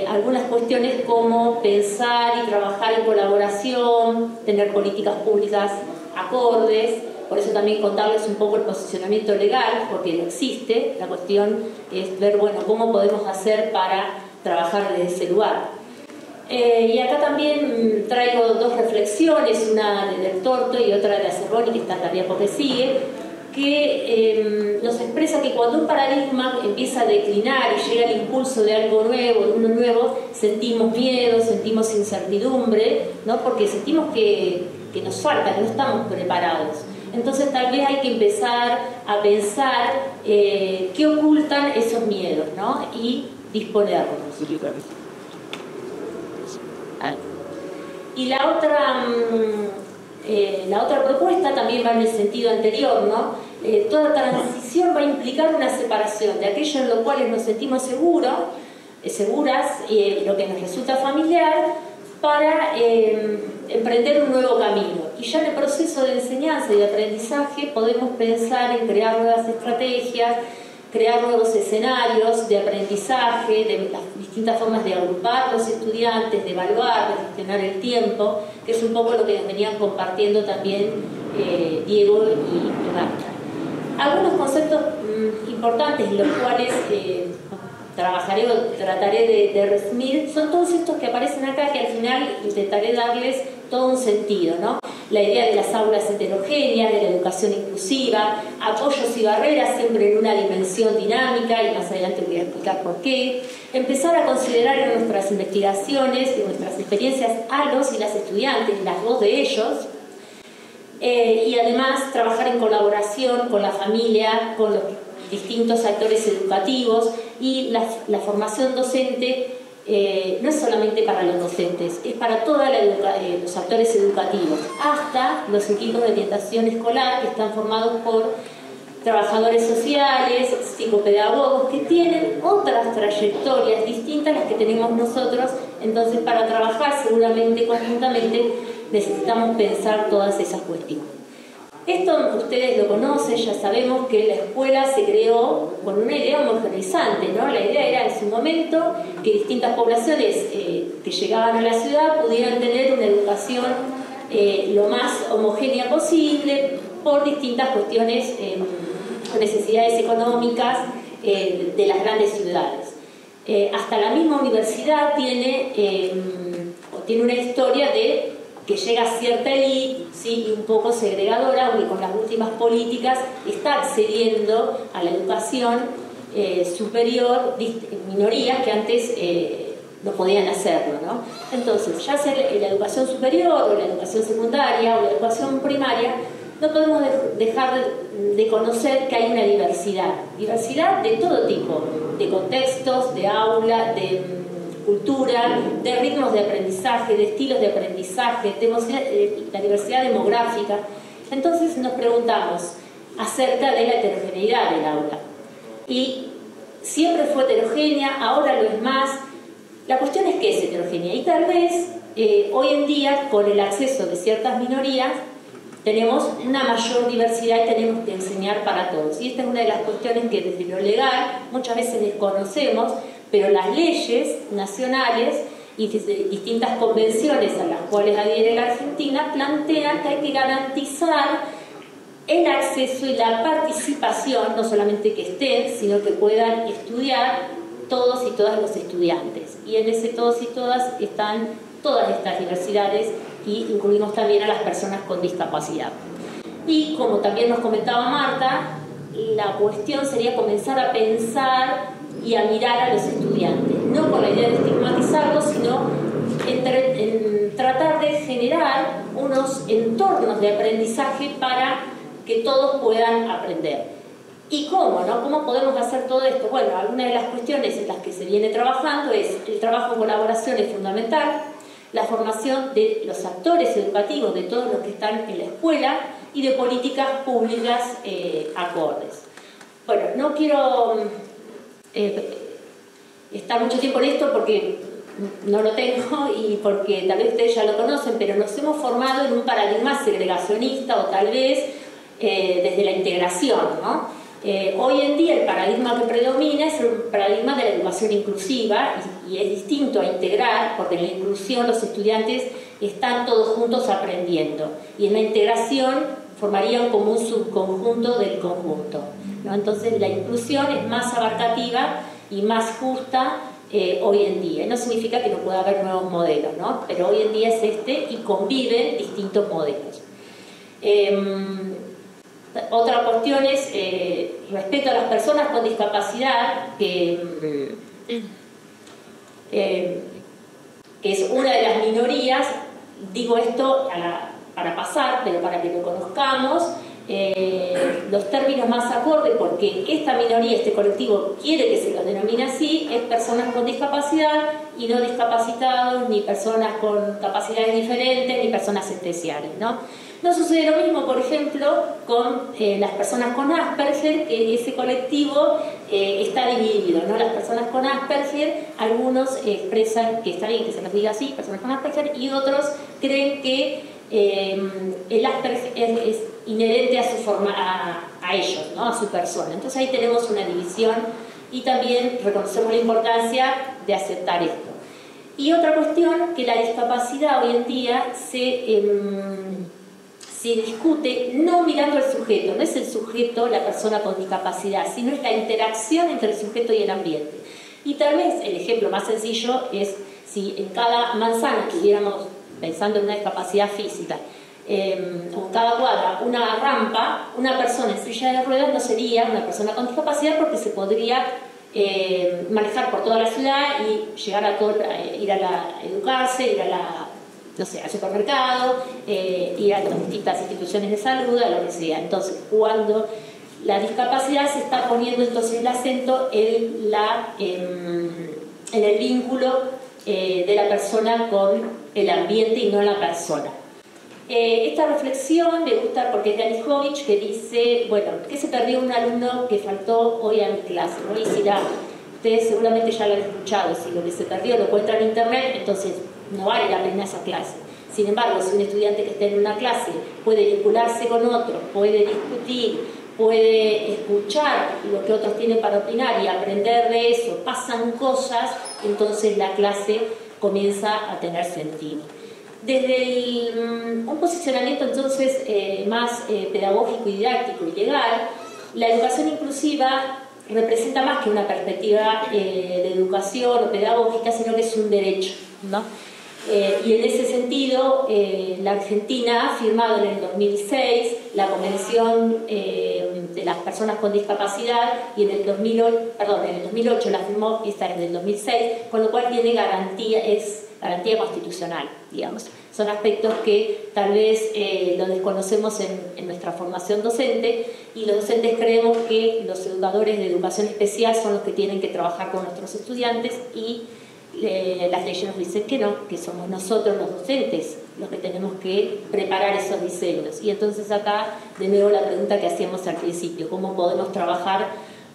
algunas cuestiones como pensar y trabajar en colaboración, tener políticas públicas acordes. Por eso también contarles un poco el posicionamiento legal, porque no existe. La cuestión es ver, bueno, cómo podemos hacer para trabajar desde ese lugar. Y acá también traigo dos reflexiones, una de Del Torto y otra de Acerroni, que está todavía porque sigue, que nos expresa que cuando un paradigma empieza a declinar y llega el impulso de algo nuevo, de uno nuevo, sentimos miedo, sentimos incertidumbre, ¿no? Porque sentimos que nos falta, que no estamos preparados. Entonces tal vez hay que empezar a pensar qué ocultan esos miedos, ¿no? Y disponernos. Y la otra propuesta también va en el sentido anterior, ¿no? Toda transición va a implicar una separación de aquello en lo cual nos sentimos seguras, lo que nos resulta familiar, para emprender un nuevo camino. Y ya en el proceso de enseñanza y de aprendizaje podemos pensar en crear nuevas estrategias, crear nuevos escenarios de aprendizaje, de las distintas formas de agrupar los estudiantes, de evaluar, de gestionar el tiempo, que es un poco lo que nos venían compartiendo también Diego y Marta. Algunos conceptos importantes, los cuales trabajaré o trataré de resumir, son todos estos que aparecen acá, que al final intentaré darles todo un sentido, ¿no? La idea de las aulas heterogéneas, de la educación inclusiva, apoyos y barreras siempre en una dimensión dinámica, y más adelante voy a explicar por qué. Empezar a considerar en nuestras investigaciones, en nuestras experiencias, a los y las estudiantes, las voz de ellos, y además trabajar en colaboración con la familia, con los distintos actores educativos, y la formación docente no es solamente para los docentes, es para todos los actores educativos, hasta los equipos de orientación escolar, que están formados por trabajadores sociales, psicopedagogos, que tienen otras trayectorias distintas a las que tenemos nosotros. Entonces, para trabajar seguramente conjuntamente necesitamos pensar todas esas cuestiones. Esto ustedes lo conocen, ya sabemos que la escuela se creó con una idea homogeneizante, ¿no? La idea era en su momento que distintas poblaciones que llegaban a la ciudad pudieran tener una educación lo más homogénea posible por distintas cuestiones, necesidades económicas de las grandes ciudades. Hasta la misma universidad tiene una historia de que llega a cierta élite, ¿sí? Y un poco segregadora, aunque con las últimas políticas está accediendo a la educación superior, minorías que antes no podían hacerlo, ¿no? Entonces, ya sea la educación superior o la educación secundaria o la educación primaria, no podemos dejar de conocer que hay una diversidad de todo tipo, de contextos, de aula, de cultura, de ritmos de aprendizaje, de estilos de aprendizaje, la diversidad demográfica. Entonces nos preguntamos acerca de la heterogeneidad del aula. Y siempre fue heterogénea, ahora lo es más. La cuestión es que es heterogénea y tal vez hoy en día, con el acceso de ciertas minorías, tenemos una mayor diversidad y tenemos que enseñar para todos. Y esta es una de las cuestiones que desde lo legal muchas veces desconocemos, pero las leyes nacionales y distintas convenciones a las cuales adhiere la Argentina plantean que hay que garantizar el acceso y la participación, no solamente que estén, sino que puedan estudiar todos y todas los estudiantes. Y en ese todos y todas están todas estas diversidades y incluimos también a las personas con discapacidad. Y como también nos comentaba Marta, la cuestión sería comenzar a pensar y a mirar a los estudiantes, no con la idea de estigmatizarlos, sino en tratar de generar unos entornos de aprendizaje para que todos puedan aprender. ¿Y cómo, no? ¿Cómo podemos hacer todo esto? Bueno, algunas de las cuestiones en las que se viene trabajando es el trabajo en colaboración es fundamental, la formación de los actores educativos, de todos los que están en la escuela y de políticas públicas acordes. Bueno, no quiero estar mucho tiempo en esto porque no lo tengo y porque tal vez ustedes ya lo conocen, pero nos hemos formado en un paradigma segregacionista o tal vez desde la integración, ¿no? Hoy en día el paradigma que predomina es el paradigma de la educación inclusiva y es distinto a integrar, porque en la inclusión los estudiantes están todos juntos aprendiendo y en la integración formarían como un subconjunto del conjunto, ¿no? Entonces la inclusión es más abarcativa y más justa hoy en día. No significa que no pueda haber nuevos modelos, ¿no? Pero hoy en día es y conviven distintos modelos. Otra cuestión es respecto a las personas con discapacidad, que es una de las minorías. Digo esto para pasar, pero para que lo conozcamos, los términos más acordes, porque esta minoría, este colectivo quiere que se lo denomine así, es personas con discapacidad y no discapacitados, ni personas con capacidades diferentes, ni personas especiales, ¿no? No sucede lo mismo, por ejemplo, con las personas con Asperger, que ese colectivo está dividido, ¿no? Las personas con Asperger, algunos expresan que está bien que se los diga así, personas con Asperger, y otros creen que el Asperger es inherente a su forma, a ellos, ¿no? A su persona. Entonces ahí tenemos una división y también reconocemos la importancia de aceptar esto. Y otra cuestión, que la discapacidad hoy en día se discute no mirando al sujeto, no es el sujeto la persona con discapacidad, sino es la interacción entre el sujeto y el ambiente. Y tal vez el ejemplo más sencillo es si en cada manzana tuviéramos, pensando en una discapacidad física, o en cada cuadra una rampa, una persona en silla de ruedas no sería una persona con discapacidad porque se podría manejar por toda la ciudad y llegar a ir a educarse, ir al supermercado, ir a las distintas instituciones de salud, a lo que sea. Entonces, cuando la discapacidad se está poniendo entonces el acento en el vínculo de la persona con el ambiente y no la persona. Esta reflexión me gusta porque es de Anijovic, que dice, bueno, ¿qué se perdió un alumno que faltó hoy a mi clase? ¿No? Y dirá, ustedes seguramente ya lo han escuchado, si lo que se perdió lo encuentra en internet, entonces no vale la pena esa clase. Sin embargo, si un estudiante que está en una clase puede vincularse con otros, puede discutir, puede escuchar lo que otros tienen para opinar y aprender de eso, pasan cosas, entonces la clase comienza a tener sentido. Desde un posicionamiento entonces más pedagógico y didáctico y legal, la educación inclusiva representa más que una perspectiva de educación o pedagógica, sino que es un derecho, ¿no? Y en ese sentido, la Argentina ha firmado en el 2006 la Convención de las Personas con Discapacidad y en el 2008 la firmó, y esta es del 2006, con lo cual tiene garantía, es garantía constitucional, digamos. Son aspectos que tal vez lo desconocemos en nuestra formación docente, y los docentes creemos que los educadores de educación especial son los que tienen que trabajar con nuestros estudiantes, y las leyes nos dicen que no, que somos nosotros los docentes los que tenemos que preparar esos diseños. Y entonces acá de nuevo la pregunta que hacíamos al principio, ¿cómo podemos trabajar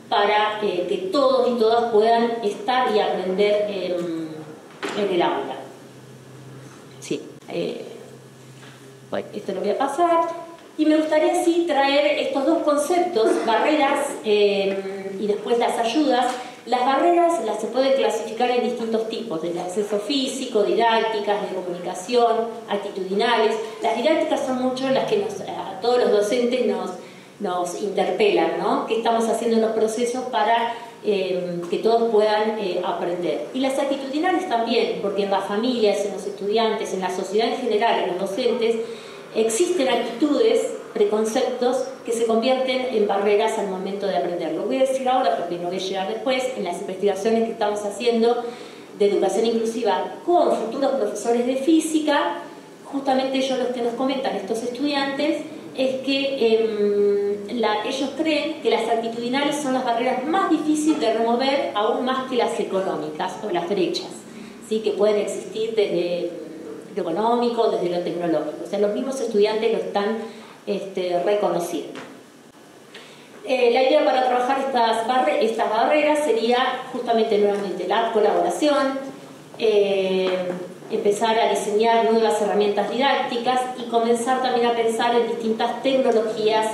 para que todos y todas puedan estar y aprender en el aula? Sí, bueno, esto lo voy a pasar, y me gustaría sí traer estos dos conceptos, barreras y después las ayudas. Las barreras las se pueden clasificar en distintos tipos, de acceso físico, didácticas, de comunicación, actitudinales. Las didácticas son mucho las que a todos los docentes nos interpelan, ¿no? ¿Qué estamos haciendo en los procesos para que todos puedan aprender? Y las actitudinales también, porque en las familias, en los estudiantes, en la sociedad en general, en los docentes, existen actitudes, preconceptos que se convierten en barreras al momento de aprender. Lo voy a decir ahora porque no voy a llegar después. En las investigaciones que estamos haciendo de educación inclusiva con futuros profesores de física, justamente ellos los que nos comentan estos estudiantes es que ellos creen que las actitudinales son las barreras más difíciles de remover, aún más que las económicas o las brechas, ¿sí? Que pueden existir desde lo económico, desde lo tecnológico. O sea, los mismos estudiantes lo están reconociendo. La idea para trabajar estas barreras sería justamente nuevamente la colaboración, empezar a diseñar nuevas herramientas didácticas y comenzar también a pensar en distintas tecnologías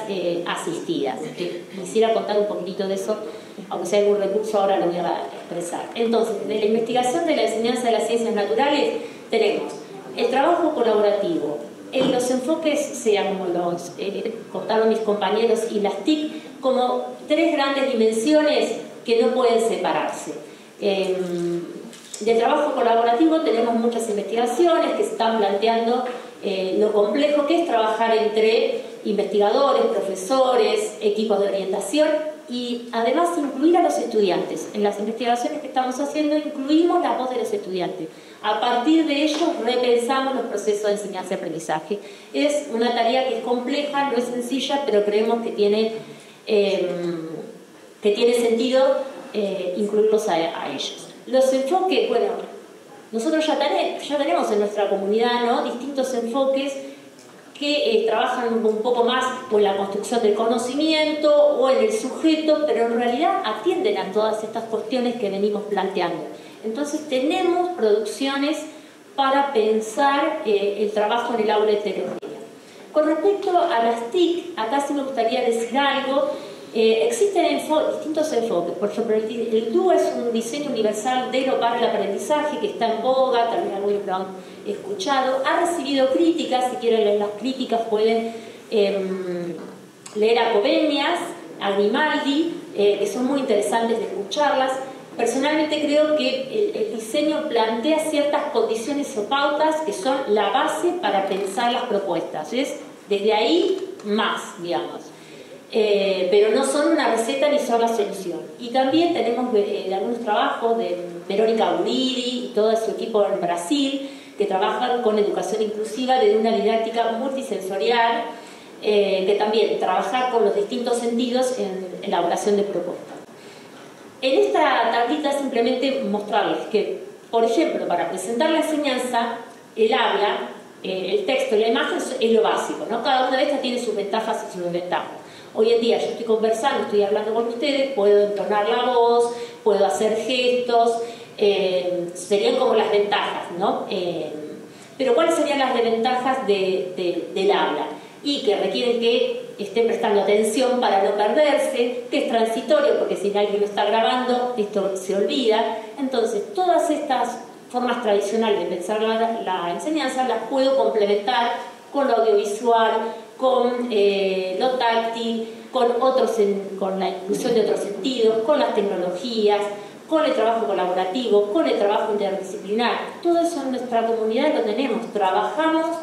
asistidas. Quisiera contar un poquitito de eso, aunque sea algún recurso ahora lo voy a expresar. Entonces, de la investigación de la enseñanza de las ciencias naturales tenemos el trabajo colaborativo. En los enfoques, sea como los contaron mis compañeros y las TIC, como tres grandes dimensiones que no pueden separarse. De trabajo colaborativo tenemos muchas investigaciones que se están planteando lo complejo que es trabajar entre investigadores, profesores, equipos de orientación y además incluir a los estudiantes. En las investigaciones que estamos haciendo incluimos la voz de los estudiantes. A partir de ellos repensamos los procesos de enseñanza-aprendizaje. Es una tarea que es compleja, no es sencilla, pero creemos que tiene sentido incluirlos a ellos. Los enfoques, bueno, nosotros ya tenemos en nuestra comunidad, ¿no?, distintos enfoques que trabajan un poco más con la construcción del conocimiento o en el sujeto, pero en realidad atienden a todas estas cuestiones que venimos planteando. Entonces tenemos producciones para pensar el trabajo en el aula heterogénea. Con respecto a las TIC, acá sí me gustaría decir algo. Existen distintos enfoques. Por ejemplo, el DUO es un diseño universal de lo para el aprendizaje que está en boga, tal vez algunos lo han escuchado. Ha recibido críticas, si quieren leer las críticas pueden leer a Coveñas, a Grimaldi, que son muy interesantes de escucharlas. Personalmente creo que el diseño plantea ciertas condiciones o pautas que son la base para pensar las propuestas. Es desde ahí más, digamos. Pero no son una receta ni son la solución. Y también tenemos algunos trabajos de Verónica Uridi y todo su equipo en Brasil que trabajan con educación inclusiva desde una didáctica multisensorial, que también trabaja con los distintos sentidos en elaboración de propuestas. En esta tablita simplemente mostrarles que, por ejemplo, para presentar la enseñanza, el habla el texto y la imagen es lo básico, ¿no? Cada una de estas tiene sus ventajas y sus desventajas. Hoy en día yo estoy conversando, estoy hablando con ustedes, puedo entonar la voz, puedo hacer gestos, serían como las ventajas, ¿no? Pero ¿cuáles serían las desventajas del habla? Y que requieren que estén prestando atención para no perderse, que es transitorio, porque si alguien lo está grabando, esto se olvida. Entonces, todas estas formas tradicionales de pensar la enseñanza las puedo complementar con lo audiovisual, con lo táctil, con la inclusión de otros sentidos, con las tecnologías, con el trabajo colaborativo, con el trabajo interdisciplinar. Todo eso en nuestra comunidad lo tenemos, trabajamos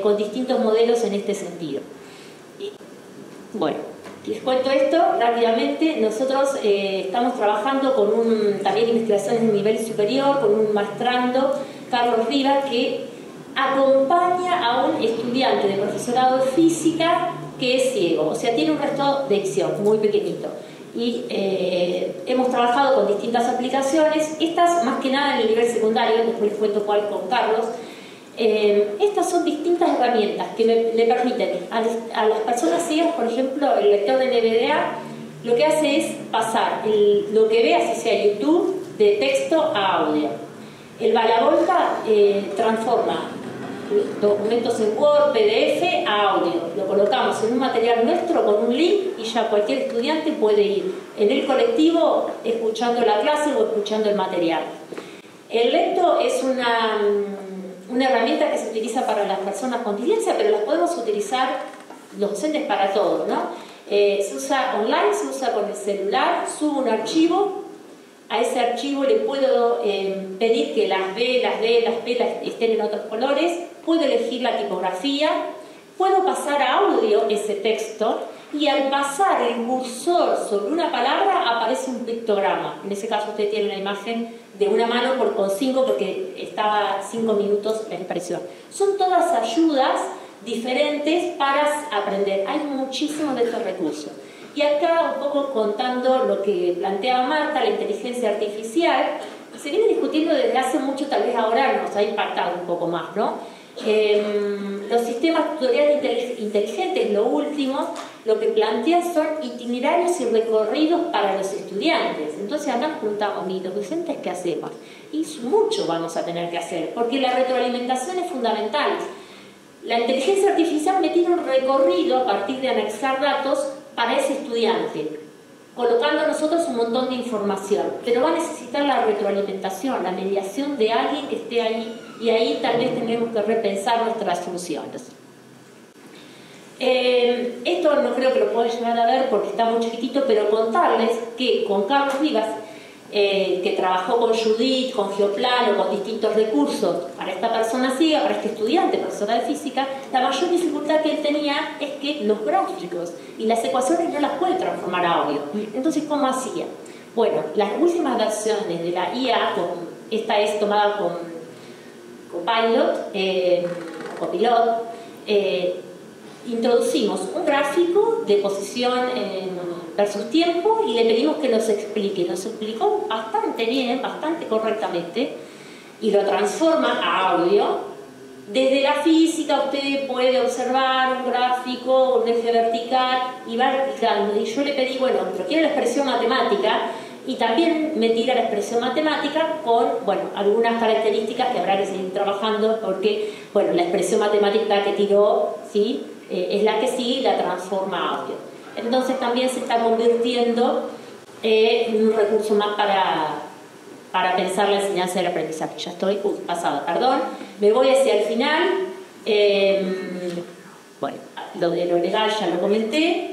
con distintos modelos en este sentido. Bueno, les cuento esto rápidamente.Nosotros estamos trabajando con también investigaciones de nivel superior, con un maestrando, Carlos Rivas, que acompaña a un estudiante de profesorado de física que es ciego, o sea, tiene un resto de dicción muy pequeñito. Y hemos trabajado con distintas aplicaciones, estas más que nada en el nivel secundario, después les cuento cuál con Carlos. Estas son distintas herramientas que le permiten a las personas ciegas, por ejemplo, el lector de NVDA lo que hace es pasar lo que ve, así sea YouTube, de texto a audio. El Balavolta transforma documentos en Word, PDF a audio. Lo colocamos en un material nuestro con un link y ya cualquier estudiante puede ir en el colectivo escuchando la clase o escuchando el material. El Lecto es una herramienta que se utiliza para las personas con dislexia, pero las podemos utilizar los docentes para todos, ¿no? Se usa online, se usa con el celular, subo un archivo, a ese archivo le puedo pedir que las B, las D, las P estén en otros colores, puedo elegir la tipografía, puedo pasar a audio ese texto y al pasar el cursor sobre una palabra aparece un pictograma. En ese caso usted tiene una imagen de una mano con 5 porque estaba 5 minutos la expresión. Son todas ayudas diferentes para aprender. Hay muchísimos de estos recursos. Y acá un poco contando lo que planteaba Marta, la inteligencia artificial, se viene discutiendo desde hace mucho, tal vez ahora nos ha impactado un poco más, ¿no? Los sistemas tutoriales inteligentes, lo último, lo que plantean son itinerarios y recorridos para los estudiantes. Entonces acá nos preguntamos, ¿y los docentes qué hacemos? Y mucho vamos a tener que hacer, porque la retroalimentación es fundamental. La inteligencia artificial me tiene un recorrido a partir de anexar datos para ese estudiante, colocando a nosotros un montón de información, pero va a necesitar la retroalimentación, la mediación de alguien que esté ahí, y ahí tal vez tenemos que repensar nuestras funciones. Esto no creo que lo puedan llegar a ver porque está muy chiquitito, pero contarles que con Carlos Rivas, que trabajó con Judith, con Geoplano, con distintos recursos para esta persona ciega, para este estudiante, profesora de física, la mayor dificultad que él tenía es que los gráficos y las ecuaciones no las puede transformar a audio. Entonces, ¿cómo hacía? Bueno, las últimas versiones de la IA, esta es tomada con Copilot, introducimos un gráfico de posición versus tiempo y le pedimos que nos explique. Nos explicó bastante bien, bastante correctamente, y lo transforma a audio. Desde la física usted puede observar un gráfico, un eje vertical, y va explicando. Y yo le pedí, bueno, pero quiero la expresión matemática, y también me tira la expresión matemática con, bueno, algunas características que habrá que seguir trabajando, porque, bueno, la expresión matemática que tiró, ¿sí?, es la que sigue y la transforma a audio. Entonces también se está convirtiendo en un recurso más para pensar la enseñanza del aprendizaje. Ya estoy pasada, perdón. Me voy hacia el final. Bueno, lo de lo legal ya lo comenté.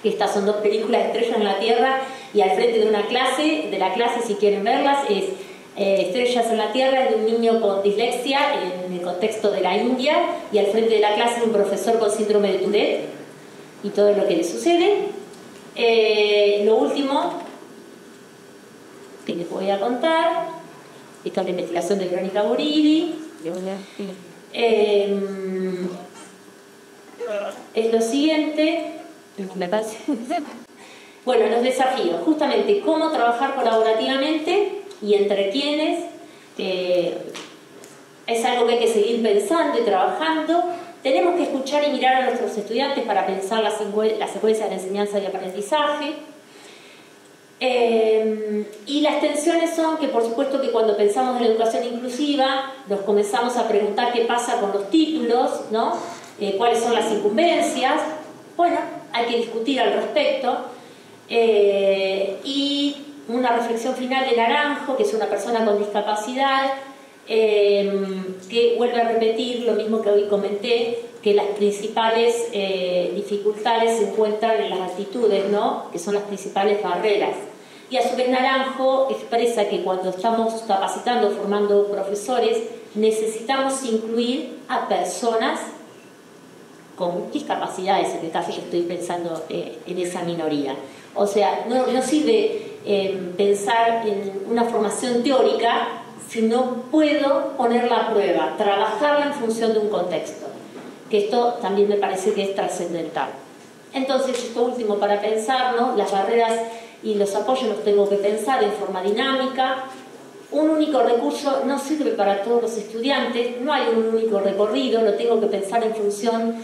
Estas son dos películas, Estrellas en la Tierra, y al frente de una clase, de la clase, si quieren verlas, es Estrellas en la Tierra, es de un niño con dislexia en el contexto de la India, y al frente de la clase un profesor con síndrome de Tourette y todo lo que le sucede. Lo último que les voy a contar, esta es la investigación de Verónica Boridi, es lo siguiente. Bueno, los desafíos, justamente cómo trabajar colaborativamente y entre quienes. es algo que hay que seguir pensando y trabajando. Tenemos que escuchar y mirar a nuestros estudiantes para pensar la secuencia de enseñanza y aprendizaje. Y las tensiones son que, por supuesto, que cuando pensamos en la educación inclusiva nos comenzamos a preguntar qué pasa con los títulos, ¿no? Cuáles son las incumbencias. Bueno, hay que discutir al respecto. Y una reflexión final de Naranjo, que es una persona con discapacidad, que vuelve a repetir lo mismo que hoy comenté, que las principales dificultades se encuentran en las actitudes, ¿no? Que son las principales barreras. Y a su vez Naranjo expresa que cuando estamos capacitando, formando profesores, necesitamos incluir a personas con discapacidades, en el caso yo estoy pensando en esa minoría. O sea, no sirve pensar en una formación teórica si no puedo ponerla a prueba, trabajarla en función de un contexto, que esto también me parece que es trascendental. Entonces, esto último para pensar, ¿no? Las barreras y los apoyos los tengo que pensar en forma dinámica. Un único recurso no sirve para todos los estudiantes, no hay un único recorrido, lo tengo que pensar en función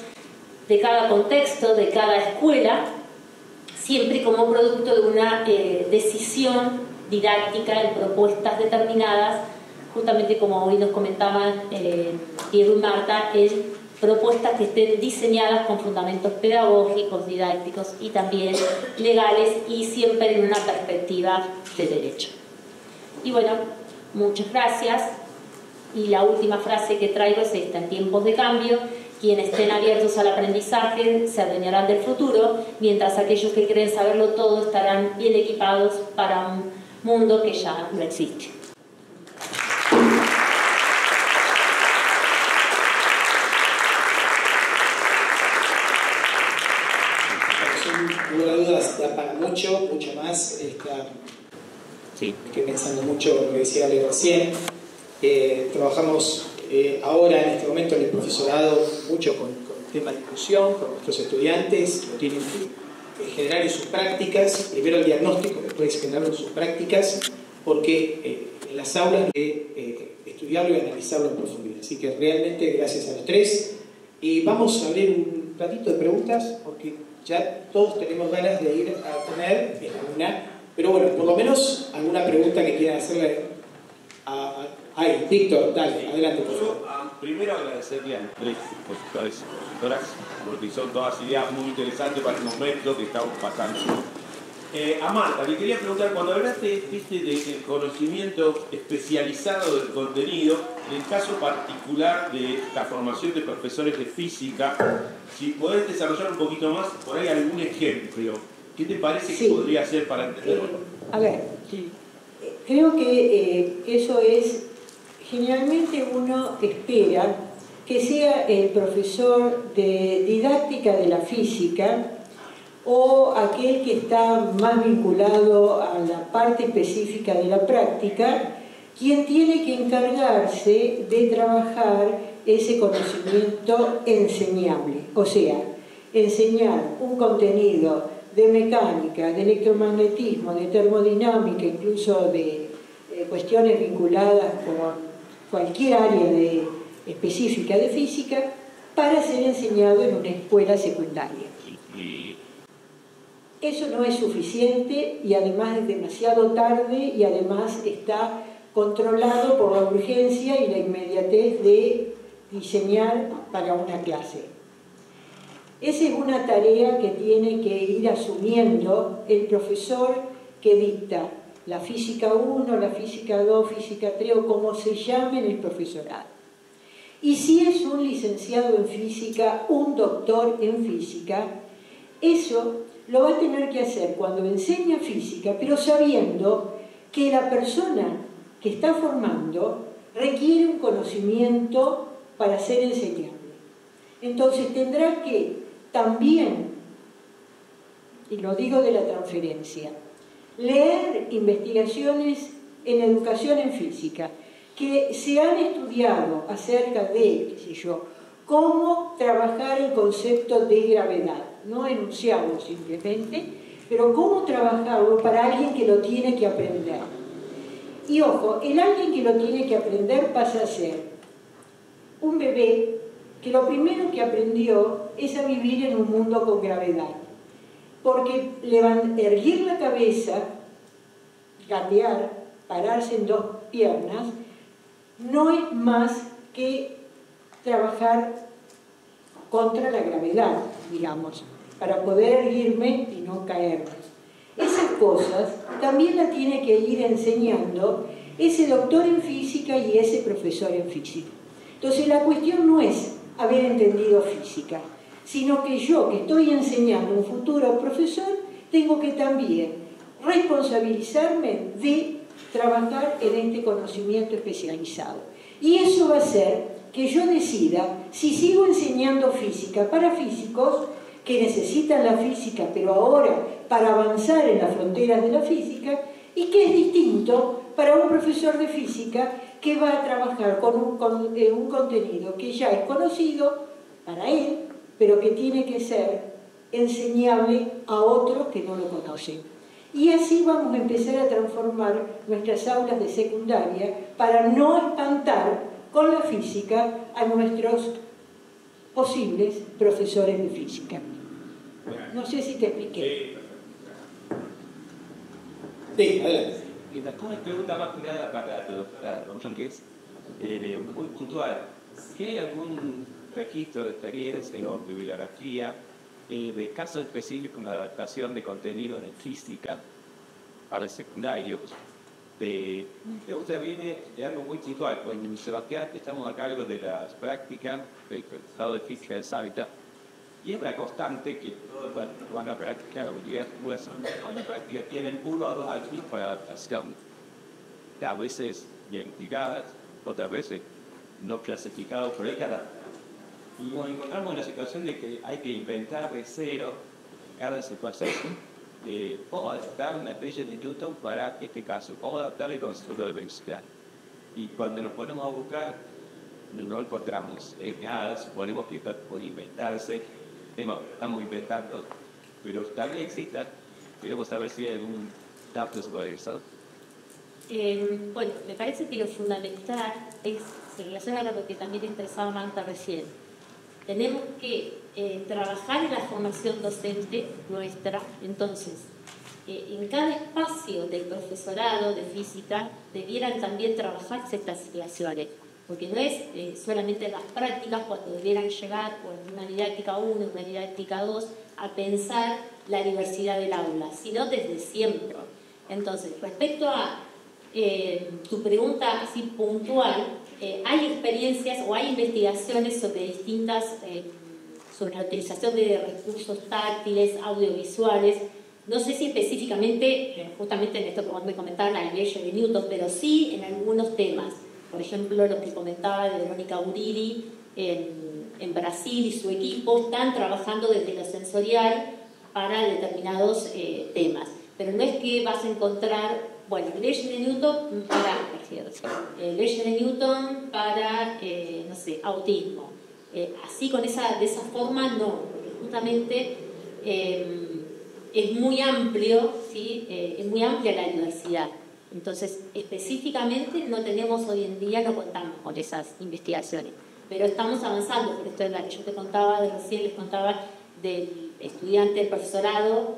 de cada contexto, de cada escuela, siempre como producto de una decisión didáctica en propuestas determinadas, justamente como hoy nos comentaban Diego y Marta, en propuestas que estén diseñadas con fundamentos pedagógicos, didácticos y también legales, y siempre en una perspectiva de derecho. Y bueno, muchas gracias. Y la última frase que traigo es esta: en tiempos de cambio, quienes estén abiertos al aprendizaje se adueñarán del futuro, mientras aquellos que creen saberlo todo estarán bien equipados para un mundo que ya no existe. Sin lugar a dudas, da para mucho más. Sí. Estoy pensando mucho en lo que decía Ale recién. Trabajamos ahora, en este momento, en el profesorado, mucho con el tema de inclusión, con nuestros estudiantes, lo tienen que generar en sus prácticas, primero el diagnóstico, después generarlo en sus prácticas, porque en las aulas hay que estudiarlo y analizarlo en profundidad. Así que realmente gracias a los tres. Y vamos a abrir un ratito de preguntas, porque ya todos tenemos ganas de ir a tener alguna, pero bueno, por lo menos alguna pregunta que quieran hacerle a Víctor, dale, adelante por favor. Primero agradecerle a Andrés por sus doctoras, porque son todas ideas muy interesantes para el momento que estamos pasando. A Marta, le quería preguntar, cuando hablaste del conocimiento especializado del contenido, en el caso particular de la formación de profesores de física, si podés desarrollar un poquito más, por ahí algún ejemplo, ¿qué te parece que podría ser para entenderlo? A ver, creo que eso es, generalmente uno espera que sea el profesor de didáctica de la física o aquel que está más vinculado a la parte específica de la práctica, quien tiene que encargarse de trabajar ese conocimiento enseñable. O sea, enseñar un contenido de mecánica, de electromagnetismo, de termodinámica, incluso de cuestiones vinculadas con cualquier área específica de física, para ser enseñado en una escuela secundaria. Eso no es suficiente y además es demasiado tarde y además está controlado por la urgencia y la inmediatez de diseñar para una clase. Esa es una tarea que tiene que ir asumiendo el profesor que dicta la física 1, la física 2, física 3 o como se llame en el profesorado. Y si es un licenciado en física, un doctor en física, eso lo va a tener que hacer cuando enseña física, pero sabiendo que la persona que está formando requiere un conocimiento para ser enseñable. Entonces tendrá que también, y lo digo de la transferencia, leer investigaciones en educación en física que se han estudiado acerca de, qué sé yo, cómo trabajar el concepto de gravedad, no enunciarlo simplemente, pero cómo trabajarlo para alguien que lo tiene que aprender. Y ojo, el alguien que lo tiene que aprender pasa a ser un bebé que lo primero que aprendió es a vivir en un mundo con gravedad. Porque erguir la cabeza, gatear, pararse en dos piernas, no es más que trabajar contra la gravedad, digamos, para poder erguirme y no caerme. Esas cosas también las tiene que ir enseñando ese doctor en física y ese profesor en física. Entonces la cuestión no es haber entendido física, sino que yo, que estoy enseñando a un futuro profesor, tengo que también responsabilizarme de trabajar en este conocimiento especializado. Y eso va a hacer que yo decida si sigo enseñando física para físicos que necesitan la física, pero ahora para avanzar en las fronteras de la física, y que es distinto para un profesor de física que va a trabajar con un contenido que ya es conocido para él, pero que tiene que ser enseñable a otros que no lo conocen. Y así vamos a empezar a transformar nuestras aulas de secundaria para no espantar con la física a nuestros posibles profesores de física. No sé si te expliqué. Sí, adelante. Una pregunta más que nada para don Franqués, muy puntual. ¿Si hay algún registro de experiencia o bibliografía de casos específicos de adaptación de contenido de física para secundarios? Usted viene de algo muy puntual. Con Sebastián estamos a cargo de las prácticas del profesorado de física del hábitat. Y es una constante que todos van a practicar cuando prácticas tienen 1 o 2 años para adaptación. A veces identificadas, otras veces no clasificadas por décadas. Y nos encontramos en la situación de que hay que inventar de cero cada situación. Cómo adaptar una ley de Newton para este caso, cómo adaptar el concepto de velocidad. Y cuando nos ponemos a buscar, no encontramos nada, suponemos que está por inventarse. Estamos inventando, pero también exista. Queremos saber si hay algún dato sobre eso. Bueno, me parece que lo fundamental se relaciona con lo que también expresaba Marta recién. Tenemos que trabajar en la formación docente nuestra. Entonces, en cada espacio del profesorado de física debieran también trabajarse estas situaciones. Porque no es solamente las prácticas cuando debieran llegar, o en una didáctica 1, en una didáctica 2, a pensar la diversidad del aula, sino desde siempre. Entonces, respecto a tu pregunta así puntual, hay experiencias o hay investigaciones sobre sobre la utilización de recursos táctiles, audiovisuales. No sé si específicamente, justamente en esto que me comentaban, la ley de Newton, pero sí en algunos temas. Por ejemplo, lo que comentaba de Verónica Uriri en Brasil y su equipo están trabajando desde lo sensorial para determinados temas. Pero no es que vas a encontrar, bueno, leyes de Newton para, no sé, autismo. Así de esa forma no, porque justamente es muy amplio, ¿sí? Es muy amplia la diversidad. Entonces, específicamente no tenemos hoy en día, no contamos con esas investigaciones, pero estamos avanzando. Por esto es la que yo te contaba, recién les contaba del estudiante del profesorado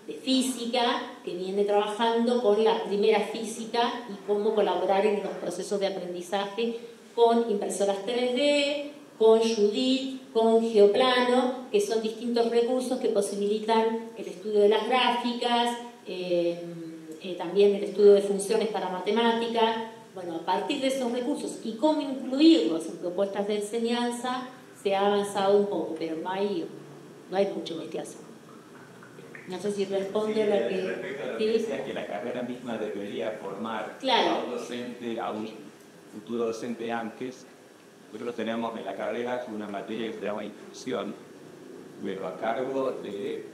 de física que viene trabajando con la primera física y cómo colaborar en los procesos de aprendizaje con impresoras 3D, con Judith, con Geoplano, que son distintos recursos que posibilitan el estudio de las gráficas, también el estudio de funciones para matemática. Bueno, a partir de esos recursos y cómo incluirlos en propuestas de enseñanza, se ha avanzado un poco, pero no hay mucha investigación. No sé si responde a lo que... Decía que la carrera misma debería formar a un docente, a un futuro docente antes. Nosotros tenemos en la carrera una materia que se llama instrucción, pero a cargo de...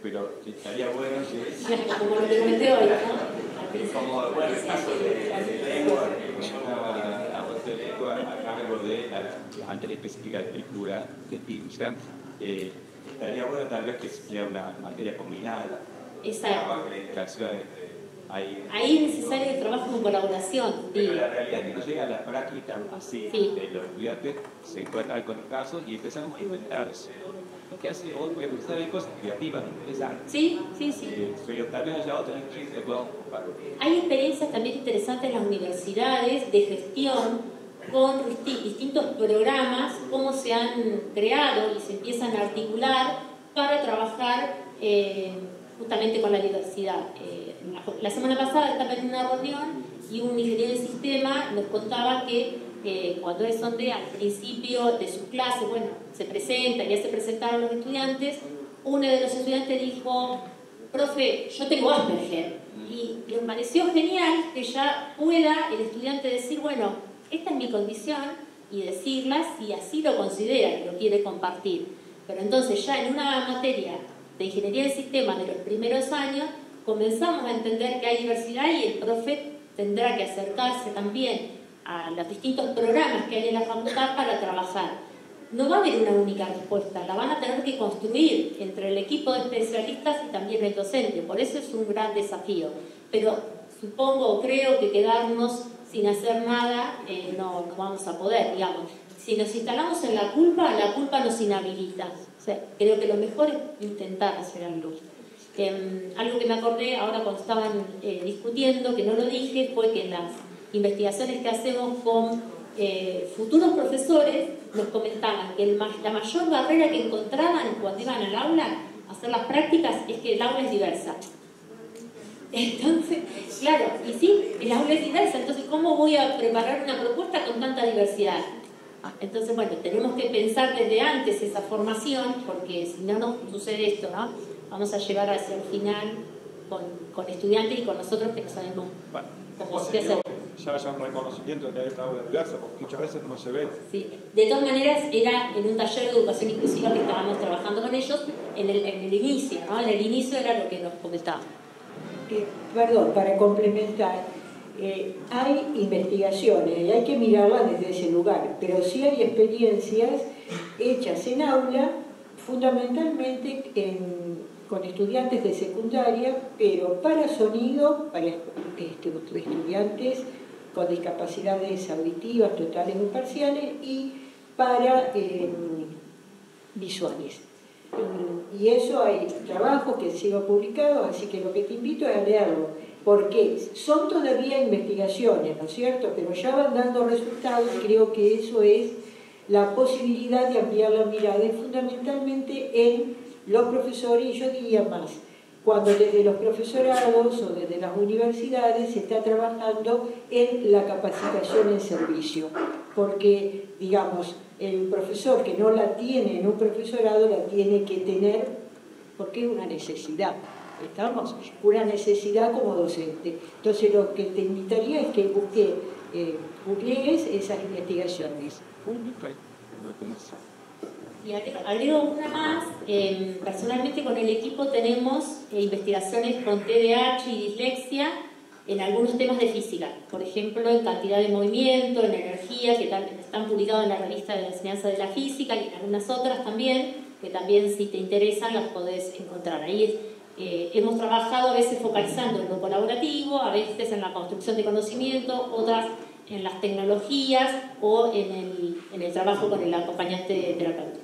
pero estaría bueno que... Como lo que comenté hoy, ¿no? Como el caso de lengua, que mencionaba la voz de lengua a cargo de la materia específica de lectura científica. Estaría bueno tal vez que sea una materia combinada. Exacto. Ahí es necesario el trabajo en colaboración. Pero la realidad es que no llega a la práctica así de los estudiantes, se encuentran con los casos y empezamos a inventar. ¿Qué hace? Hoy voy a empezar a ver cosas creativas, interesantes. Sí. Pero también allá otra experiencia que podamos ocupar. Hay experiencias también interesantes en las universidades de gestión con distintos programas, cómo se han creado y se empiezan a articular para trabajar justamente con la diversidad. La semana pasada estaba en una reunión y un ingeniero de sistema nos contaba que cuando es donde al principio de su clase, bueno, se presenta, ya se presentaron los estudiantes, uno de los estudiantes dijo: profe, yo tengo Asperger. Y le pareció genial que ya pueda el estudiante decir, bueno, esta es mi condición, y decirla si así lo considera, que lo quiere compartir. Pero entonces ya en una materia de ingeniería de sistemas de los primeros años comenzamos a entender que hay diversidad y el profe tendrá que acercarse también a los distintos programas que hay en la facultad para trabajar. No va a haber una única respuesta, la van a tener que construir entre el equipo de especialistas y también el docente, por eso es un gran desafío. Pero supongo, creo que quedarnos sin hacer nada no vamos a poder, digamos. Si nos instalamos en la culpa nos inhabilita. O sea, creo que lo mejor es intentar hacer algo. Algo que me acordé ahora cuando estaban discutiendo, que no lo dije, fue que en las investigaciones que hacemos con futuros profesores nos comentaban que la mayor barrera que encontraban cuando iban al aula a hacer las prácticas es que el aula es diversa. Entonces, claro, y sí, el aula es diversa, entonces ¿cómo voy a preparar una propuesta con tanta diversidad? Entonces, bueno, tenemos que pensar desde antes esa formación, porque si no nos sucede esto, ¿no? Vamos a llegar hacia el final con estudiantes y con nosotros que no sabemos cómo se hace. Ya haya un reconocimiento de que hay una aula diversa, porque muchas veces no se ve. Sí. De todas maneras, era en un taller de educación inclusiva que estábamos trabajando con ellos en el inicio, ¿no? En el inicio era lo que nos comentaban. Perdón, para complementar, hay investigaciones y hay que mirarlas desde ese lugar, pero sí hay experiencias hechas en aula, fundamentalmente con estudiantes de secundaria, pero para sonido, para estudiantes con discapacidades auditivas totales o parciales y para visuales. Y eso hay trabajos que han sido publicados, así que lo que te invito es a leerlo, porque son todavía investigaciones, ¿no es cierto? Pero ya van dando resultados y creo que eso es la posibilidad de ampliar la mirada, y fundamentalmente en los profesores, y yo diría más, cuando desde los profesorados o desde las universidades se está trabajando en la capacitación en servicio, porque, digamos, el profesor que no la tiene en un profesorado la tiene que tener porque es una necesidad, ¿estamos? Una necesidad como docente. Entonces lo que te invitaría es que googlees esas investigaciones. Y agrego una más. Personalmente con el equipo tenemos investigaciones con TDAH y dislexia en algunos temas de física, por ejemplo en cantidad de movimiento, en energía, que están publicados en la revista de la enseñanza de la física, y en algunas otras también, que también si te interesan las podés encontrar. Ahí hemos trabajado a veces focalizando en lo colaborativo, a veces en la construcción de conocimiento, otras en las tecnologías o en el trabajo con el acompañante terapeuta.